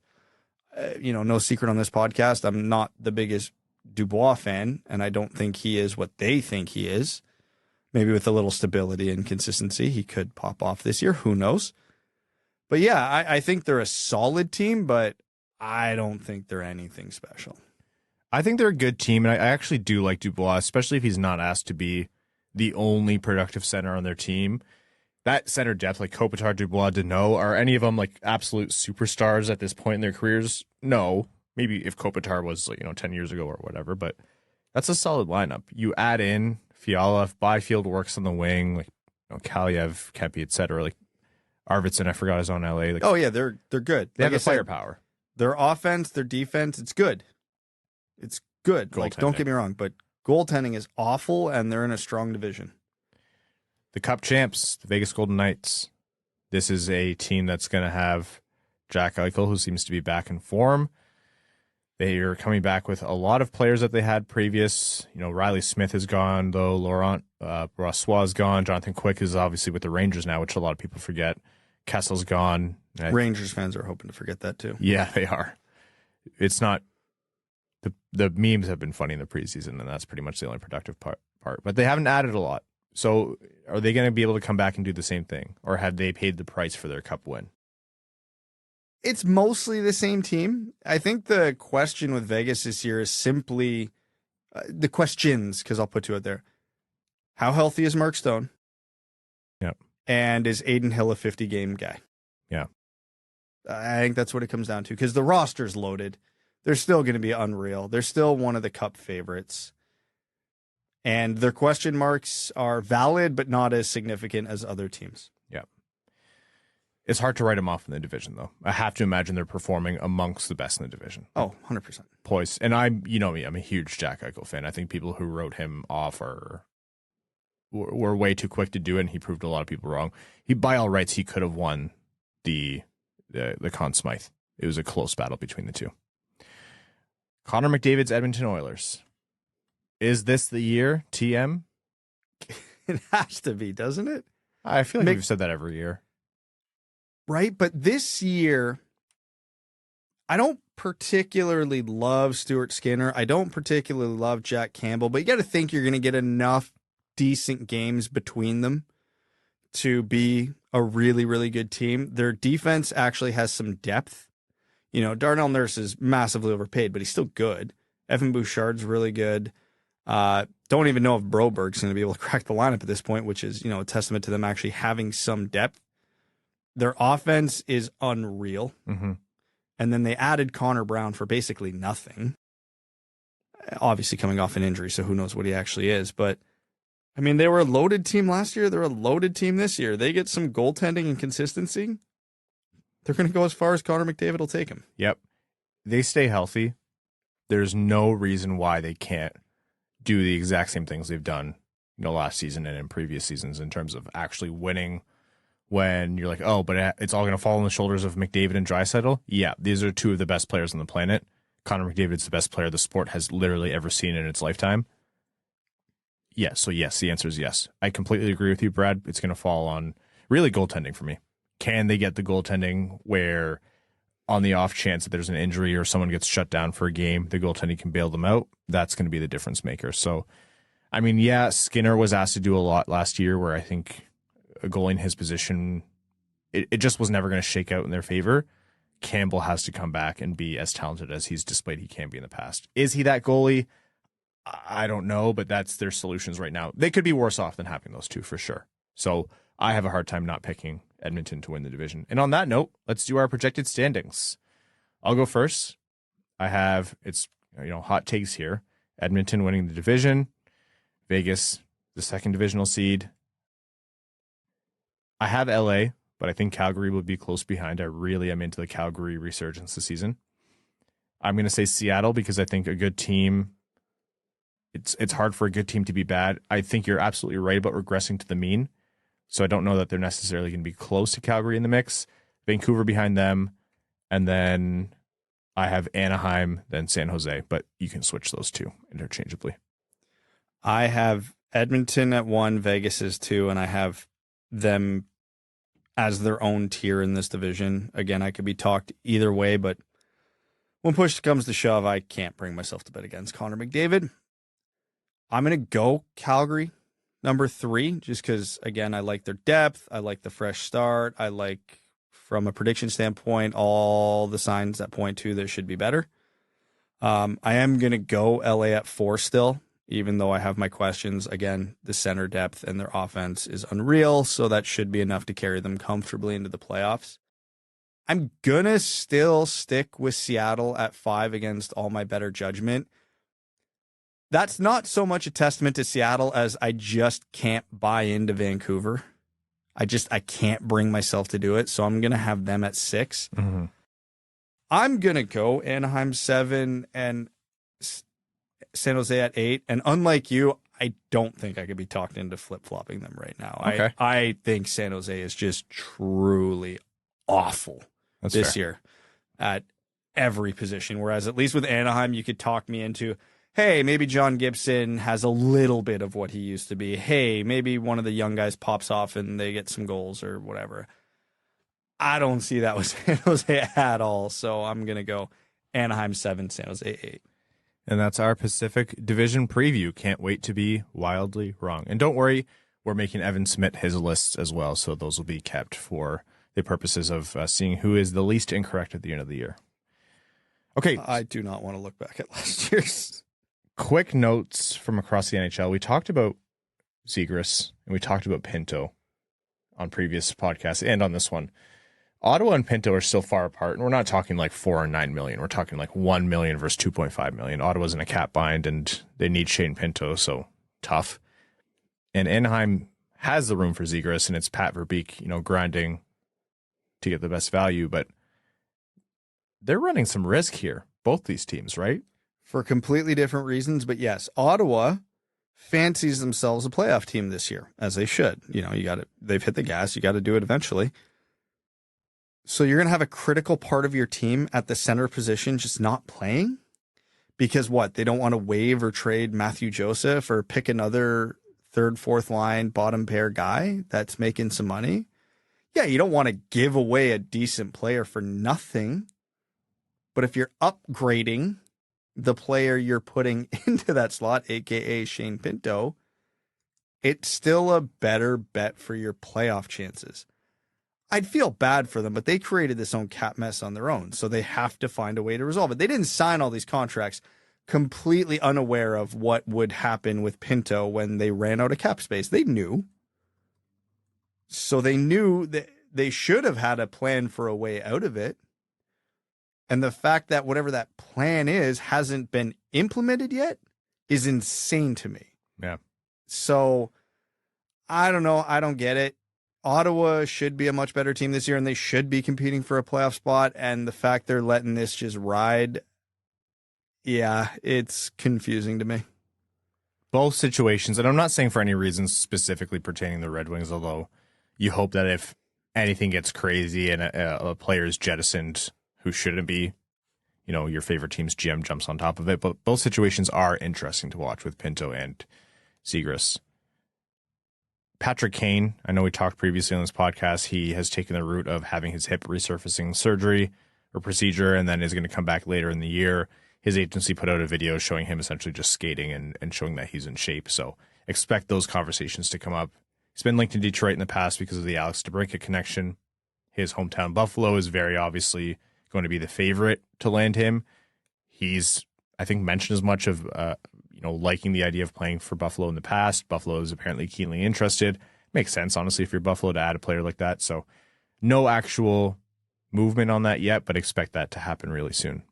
No secret on this podcast, I'm not the biggest Dubois fan, and I don't think he is what they think he is. Maybe with a little stability and consistency, he could pop off this year. Who knows? But yeah, I think they're a solid team, but I don't think they're anything special. I think they're a good team, and I actually do like Dubois, especially if he's not asked to be the only productive center on their team. That center depth, like Kopitar, Dubois, Deneau, are any of them like absolute superstars at this point in their careers? No. Maybe if Kopitar was 10 years ago or whatever, but that's a solid lineup. You add in Fiala, if Byfield works on the wing, like Kaliev, Kempe, etc. Like Arvidsson, I forgot, is on LA. Like, oh yeah, they're good. They have the firepower. Their offense, their defense, it's good. It's good. Like, don't get me wrong, but goaltending is awful, and they're in a strong division. The Cup champs, the Vegas Golden Knights. This is a team that's going to have Jack Eichel, who seems to be back in form. They are coming back with a lot of players that they had previous. Riley Smith is gone, though. Laurent Brossois is gone. Jonathan Quick is obviously with the Rangers now, which a lot of people forget. Kessel's gone. Rangers fans are hoping to forget that, too. Yeah, they are. It's not... The memes have been funny in the preseason, and that's pretty much the only productive part. But they haven't added a lot. So are they going to be able to come back and do the same thing? Or have they paid the price for their cup win? It's mostly the same team. I think the question with Vegas this year is simply the questions, because I'll put two out there. How healthy is Mark Stone? Yep. And is Aiden Hill a 50-game guy? Yeah. I think that's what it comes down to, because the roster's loaded. They're still going to be unreal. They're still one of the cup favorites. And their question marks are valid, but not as significant as other teams. Yeah. It's hard to write them off in the division, though. I have to imagine they're performing amongst the best in the division. Oh, 100%. Poised. And I'm a huge Jack Eichel fan. I think people who wrote him off were way too quick to do it, and he proved a lot of people wrong. By all rights, he could have won the Conn Smythe. It was a close battle between the two. Connor McDavid's Edmonton Oilers. Is this the year, TM? It has to be, doesn't it? I feel like we've said that every year. Right, but this year, I don't particularly love Stuart Skinner. I don't particularly love Jack Campbell, but you got to think you're going to get enough decent games between them to be a really, really good team. Their defense actually has some depth. Darnell Nurse is massively overpaid, but he's still good. Evan Bouchard's really good. Don't even know if Broberg's going to be able to crack the lineup at this point, which is, a testament to them actually having some depth. Their offense is unreal. Mm-hmm. And then they added Connor Brown for basically nothing. Obviously coming off an injury, so who knows what he actually is. But, they were a loaded team last year. They're a loaded team this year. They get some goaltending and consistency. They're going to go as far as Connor McDavid will take him. Yep. They stay healthy. There's no reason why they can't do the exact same things they've done, last season and in previous seasons in terms of actually winning when you're like, oh, but it's all going to fall on the shoulders of McDavid and Draisaitl. Yeah, these are two of the best players on the planet. Connor McDavid's the best player the sport has literally ever seen in its lifetime. Yeah, so yes, the answer is yes. I completely agree with you, Brad. It's going to fall on really goaltending for me. Can they get the goaltending where on the off chance that there's an injury or someone gets shut down for a game, the goaltending can bail them out. That's going to be the difference maker. So, I mean, yeah, Skinner was asked to do a lot last year where I think a goalie in his position, it just was never going to shake out in their favor. Campbell has to come back and be as talented as he's displayed he can be in the past. Is he that goalie? I don't know, but that's their solutions right now. They could be worse off than having those two for sure. So I have a hard time not picking Edmonton to win the division. And on that note, let's do our projected standings. I'll go first. I have, it's, hot takes here. Edmonton winning the division. Vegas, the second divisional seed. I have LA, but I think Calgary will be close behind. I really am into the Calgary resurgence this season. I'm going to say Seattle because I think a good team, it's hard for a good team to be bad. I think you're absolutely right about regressing to the mean. So I don't know that they're necessarily going to be close to Calgary in the mix. Vancouver behind them. And then I have Anaheim, then San Jose. But you can switch those two interchangeably. I have Edmonton at 1, Vegas is 2, and I have them as their own tier in this division. Again, I could be talked either way, but when push comes to shove, I can't bring myself to bet against Connor McDavid. I'm going to go Calgary, number 3, just because, again, I like their depth. I like the fresh start. I like, from a prediction standpoint, all the signs that point to this should be better. I am going to go LA at 4 still, even though I have my questions. Again, the center depth and their offense is unreal, so that should be enough to carry them comfortably into the playoffs. I'm going to still stick with Seattle at 5 against all my better judgment. That's not so much a testament to Seattle as I just can't buy into Vancouver. I can't bring myself to do it, so I'm going to have them at 6. Mm-hmm. I'm going to go Anaheim 7 and San Jose at 8. And unlike you, I don't think I could be talked into flip-flopping them right now. Okay. I think San Jose is just truly awful this year at every position. Whereas at least with Anaheim, you could talk me into, hey, maybe John Gibson has a little bit of what he used to be. Hey, maybe one of the young guys pops off and they get some goals or whatever. I don't see that with San Jose at all. So I'm going to go Anaheim 7, San Jose 8. And that's our Pacific Division preview. Can't wait to be wildly wrong. And don't worry, we're making Evan submit his lists as well, so those will be kept for the purposes of seeing who is the least incorrect at the end of the year. Okay. I do not want to look back at last year's. Quick notes from across the NHL. We talked about Zegras and we talked about Pinto on previous podcasts and on this one. Ottawa and Pinto are still far apart, and we're not talking like 4 and 9 million. We're talking like 1 million versus 2.5 million. Ottawa's in a cap bind, and they need Shane Pinto, so tough. And Anaheim has the room for Zegras, and it's Pat Verbeek, grinding to get the best value, but they're running some risk here, both these teams, right? For completely different reasons, but yes, Ottawa fancies themselves a playoff team this year, as they should. They've hit the gas, you got to do it eventually. So you're going to have a critical part of your team at the center position just not playing? Because what? They don't want to waive or trade Matthew Joseph or pick another third, fourth line, bottom pair guy that's making some money? Yeah, you don't want to give away a decent player for nothing. But if you're upgrading the player you're putting into that slot, aka Shane Pinto, it's still a better bet for your playoff chances. I'd feel bad for them, but they created this own cap mess on their own, so they have to find a way to resolve it. They didn't sign all these contracts completely unaware of what would happen with Pinto when they ran out of cap space. They knew. So they knew that they should have had a plan for a way out of it. And the fact that whatever that plan is hasn't been implemented yet is insane to me. Yeah. So I don't know. I don't get it. Ottawa should be a much better team this year, and they should be competing for a playoff spot. And the fact they're letting this just ride, yeah, it's confusing to me. Both situations, and I'm not saying for any reasons specifically pertaining to the Red Wings, although you hope that if anything gets crazy and a player is jettisoned who shouldn't be, your favorite team's GM jumps on top of it. But both situations are interesting to watch with Pinto and Zegras. Patrick Kane, I know we talked previously on this podcast, he has taken the route of having his hip resurfacing surgery. or procedure and then is going to come back later in the year. His agency put out a video showing him essentially just skating and showing that he's in shape. So expect those conversations to come up. He's been linked to Detroit in the past because of the Alex DeBrincat connection. His hometown Buffalo is very obviously going to be the favorite to land him. He's, I think, mentioned as much of liking the idea of playing for Buffalo in the past. Buffalo is apparently keenly interested. Makes sense, honestly, if you're Buffalo to add a player like that. So no actual movement on that yet, but expect that to happen really soon.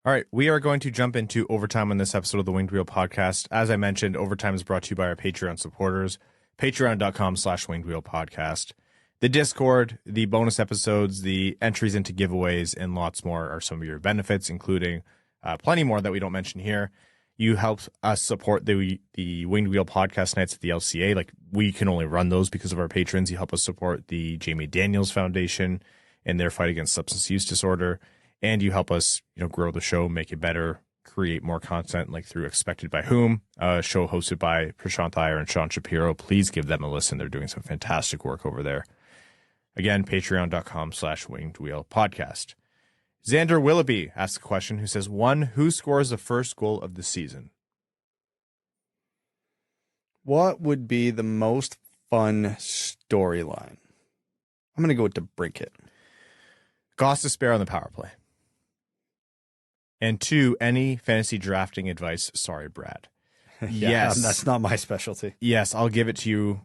All right, we are going to jump into overtime on this episode of the Winged Wheel podcast. As I mentioned, overtime is brought to you by our Patreon supporters, patreon.com/Winged Wheel podcast. The Discord, the bonus episodes, the entries into giveaways, and lots more are some of your benefits, including plenty more that we don't mention here. You help us support the Winged Wheel podcast nights at the LCA. Like, we can only run those because of our patrons. You help us support the Jamie Daniels Foundation and their fight against substance use disorder. And you help us, grow the show, make it better, create more content, like through Expected by Whom, a show hosted by Prashant Iyer and Sean Shapiro. Please give them a listen. They're doing some fantastic work over there. Again, patreon.com/Winged Wheel podcast. Xander Willoughby asks a question who says, who scores the first goal of the season? What would be the most fun storyline? I'm going to go with DeBrincat. Goss to spare on the power play. And 2, any fantasy drafting advice? Sorry, Brad. Yes. That's not my specialty. Yes, I'll give it to you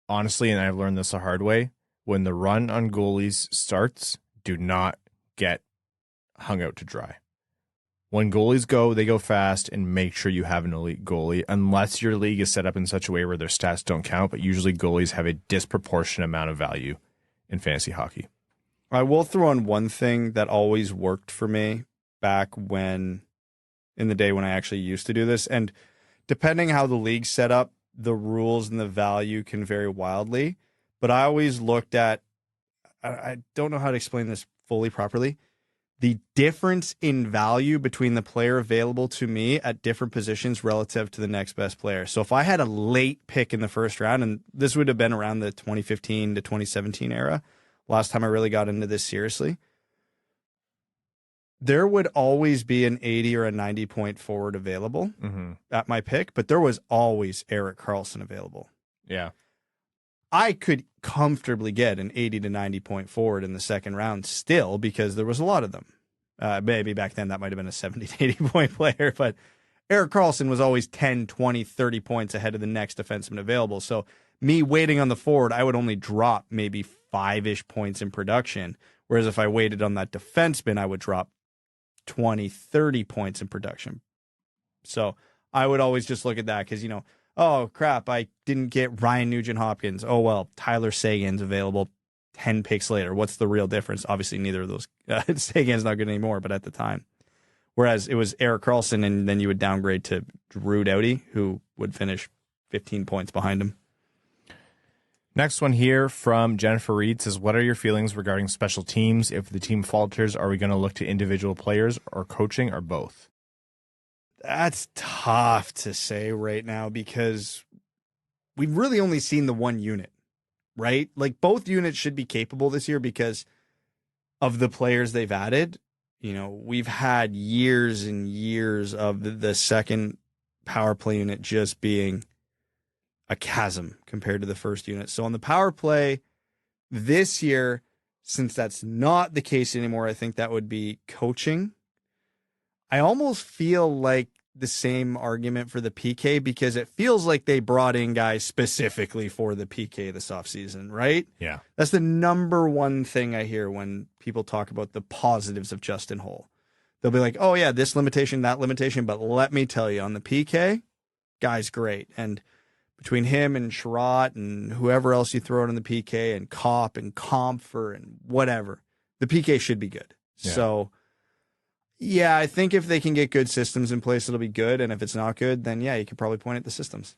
honestly, and I've learned this the hard way. When the run on goalies starts, do not get hung out to dry. When goalies go, they go fast, and make sure you have an elite goalie, unless your league is set up in such a way where their stats don't count, but usually goalies have a disproportionate amount of value in fantasy hockey. I will throw on one thing that always worked for me back in the day when I actually used to do this, and depending how the league's set up, the rules and the value can vary wildly, but I always looked at, I don't know how to explain this fully properly, the difference in value between the player available to me at different positions relative to the next best player. So if I had a late pick in the first round, and this would have been around the 2015 to 2017 era, last time I really got into this seriously, there would always be an 80 or a 90 point forward available at my pick, but there was always Erik Karlsson available. Yeah. I could comfortably get an 80 to 90 point forward in the second round still because there was a lot of them. Maybe back then that might have been a 70 to 80 point player, but Erik Karlsson was always 10, 20, 30 points ahead of the next defenseman available. So me waiting on the forward, I would only drop maybe 5-ish points in production. Whereas if I waited on that defenseman, I would drop 20, 30 points in production. So I would always just look at that because, oh, crap, I didn't get Ryan Nugent-Hopkins. Oh, well, Tyler Seguin's available 10 picks later. What's the real difference? Obviously, neither of those. Seguin's not good anymore, but at the time. Whereas it was Erik Karlsson, and then you would downgrade to Drew Doughty, who would finish 15 points behind him. Next one here from Jennifer Reed says, what are your feelings regarding special teams? If the team falters, are we going to look to individual players or coaching or both? That's tough to say right now because we've really only seen the one unit, right? Like both units should be capable this year because of the players they've added. We've had years and years of the second power play unit just being a chasm compared to the first unit. So on the power play this year, since that's not the case anymore, I think that would be coaching. I almost feel like the same argument for the PK because it feels like they brought in guys specifically for the PK this offseason, right? Yeah. That's the number one thing I hear when people talk about the positives of Justin Holl. They'll be like, oh yeah, this limitation, that limitation, but let me tell you, on the PK, guy's great. And between him and Sherratt and whoever else you throw in the PK and Kopp and Comfer and whatever, the PK should be good. Yeah. So, yeah, I think if they can get good systems in place, it'll be good. And if it's not good, then yeah, you could probably point at the systems.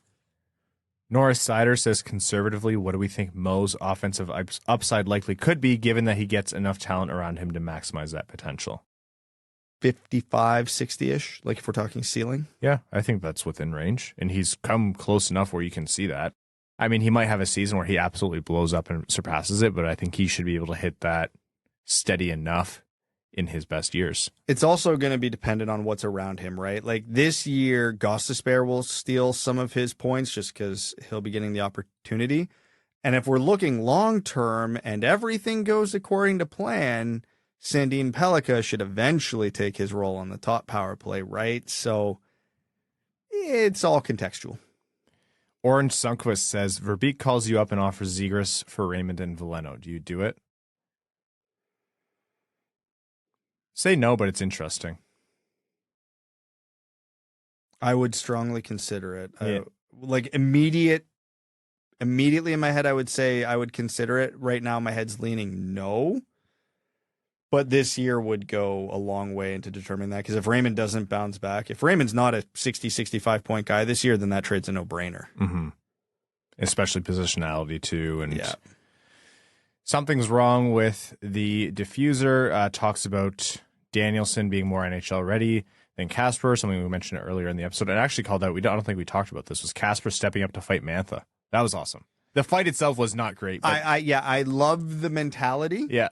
Moritz Seider says, conservatively, what do we think Mo's offensive upside likely could be, given that he gets enough talent around him to maximize that potential? 55, 60-ish, like if we're talking ceiling. Yeah, I think that's within range. And he's come close enough where you can see that. I mean, he might have a season where he absolutely blows up and surpasses it, but I think he should be able to hit that steady enough in his best years. It's also going to be dependent on what's around him, right? Like this year, Gostisbehere will steal some of his points just because he'll be getting the opportunity. And if we're looking long term and everything goes according to plan, Sandin Pellikka should eventually take his role on the top power play, right? So it's all contextual. Orange Sunquist says, Verbeek calls you up and offers Zegras for Raymond and Veleno. Do you do it? Say no, but it's interesting. I would strongly consider it. Yeah. Like immediately in my head, I would say I would consider it. Right now, my head's leaning no. But this year would go a long way into determining that. Because if Raymond doesn't bounce back, if Raymond's not a 60, 65 point guy this year, then that trade's a no-brainer. Mm-hmm. Especially positionality, too. And yeah. Something's wrong with the diffuser. Talks about Danielson being more NHL ready than Kasper, something we mentioned earlier in the episode. And actually called out, I don't think we talked about this, was Kasper stepping up to fight Mantha. That was awesome. The fight itself was not great. But I love the mentality. Yeah.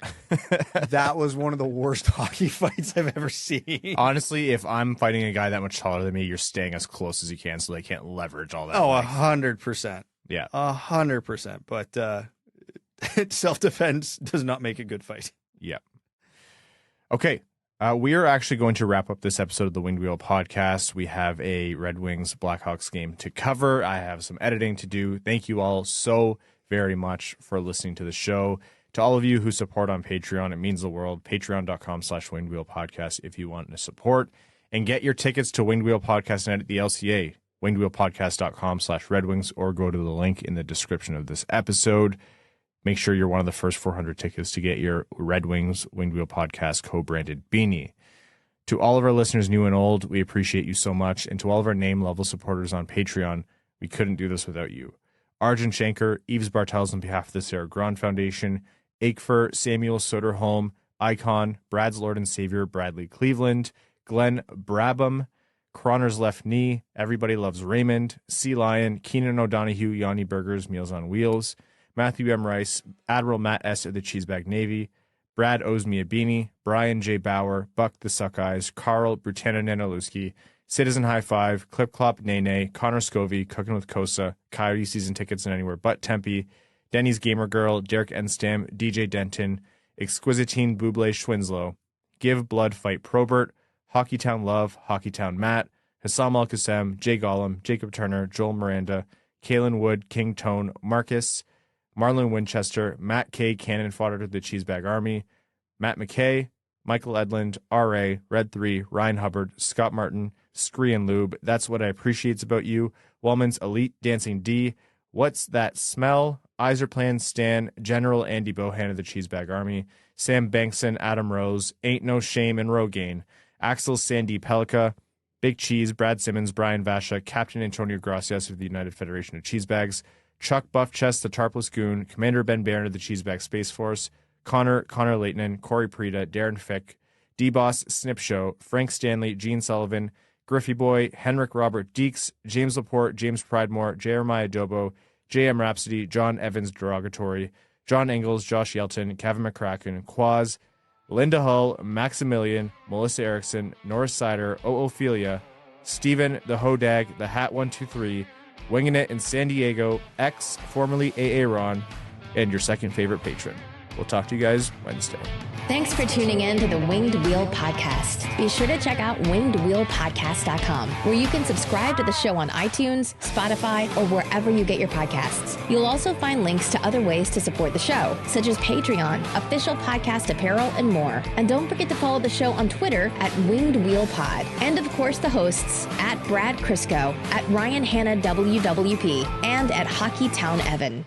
That was one of the worst hockey fights I've ever seen. Honestly, if I'm fighting a guy that much taller than me, you're staying as close as you can so they can't leverage all that. Oh, 100%. Yeah. 100%. But self-defense does not make a good fight. Yeah. Okay. We are actually going to wrap up this episode of the Winged Wheel podcast. We have a Red Wings Blackhawks game to cover. I have some editing to do. Thank you all so very much for listening to the show. To all of you who support on Patreon, it means the world. Patreon.com/Winged Wheel podcast if you want to support. And get your tickets to Winged Wheel Podcast Night at the LCA. wingedwheelpodcast.com/Red Wings, or go to the link in the description of this episode. Make sure you're one of the first 400 tickets to get your Red Wings Winged Wheel Podcast co-branded beanie. To all of our listeners, new and old, we appreciate you so much. And to all of our name-level supporters on Patreon, we couldn't do this without you. Arjun Shanker, Yves Bartels on behalf of the Sarah Grand Foundation, Aikfer, Samuel Soderholm, Icon, Brad's Lord and Savior, Bradley Cleveland, Glenn Brabham, Croner's Left Knee, Everybody Loves Raymond, Sea Lion, Keenan O'Donohue, Yanni Burgers, Meals on Wheels, Matthew M. Rice, Admiral Matt S. of the Cheesebag Navy, Brad owes me a beanie, Brian J. Bauer, Buck the Suck Eyes, Carl Brutana Nanolewski, Citizen High Five, Clip Clop Nene, Connor Scovey, Cooking with Kosa, Coyote Season Tickets and Anywhere But Tempe, Denny's Gamer Girl, Derek Enstam, DJ Denton, Exquisitine Buble Schwinslow, Give Blood Fight Probert, Hockeytown Love, Hockeytown Matt, Hassam Al Qassem, Jay Gollum, Jacob Turner, Joel Miranda, Kalen Wood, King Tone, Marcus, Marlon Winchester, Matt K. Cannon Fodder to the Cheesebag Army, Matt McKay, Michael Edlund, R.A., Red 3, Ryan Hubbard, Scott Martin, Scree and Lube, That's What I Appreciate About You, Wellman's Elite Dancing D, What's That Smell, Iserplan Stan, General Andy Bohan of the Cheesebag Army, Sam Bankson, Adam Rose, Ain't No Shame in Rogaine, Axel Sandin Pellikka, Big Cheese, Brad Simmons, Brian Vasha, Captain Antonio Gracias of the United Federation of Cheesebags, Chuck Buffchest, the Tarpless Goon, Commander Ben Barron of the Cheesebag Space Force, Connor Leighton, Corey Prida, Darren Fick, D-Boss, Snip Show, Frank Stanley, Gene Sullivan, Griffey Boy, Henrik Robert Deeks, James Laporte, James Pridemore, Jeremiah Dobo, J.M. Rhapsody, John Evans Derogatory, John Engels, Josh Yelton, Kevin McCracken, Quaz, Linda Hull, Maximilian, Melissa Erickson, Norris Sider, Ophelia, Steven, the Hodag, the Hat 123, Winging It in San Diego, X, formerly AA Ron, and your second favorite patron. We'll talk to you guys Wednesday. Thanks for tuning in to the Winged Wheel Podcast. Be sure to check out wingedwheelpodcast.com, where you can subscribe to the show on iTunes, Spotify, or wherever you get your podcasts. You'll also find links to other ways to support the show, such as Patreon, official podcast apparel, and more. And don't forget to follow the show on Twitter at Winged Wheel Pod. And of course, the hosts at Brad Crisco, at Ryan Hanna WWP, and at Hockeytown Evan.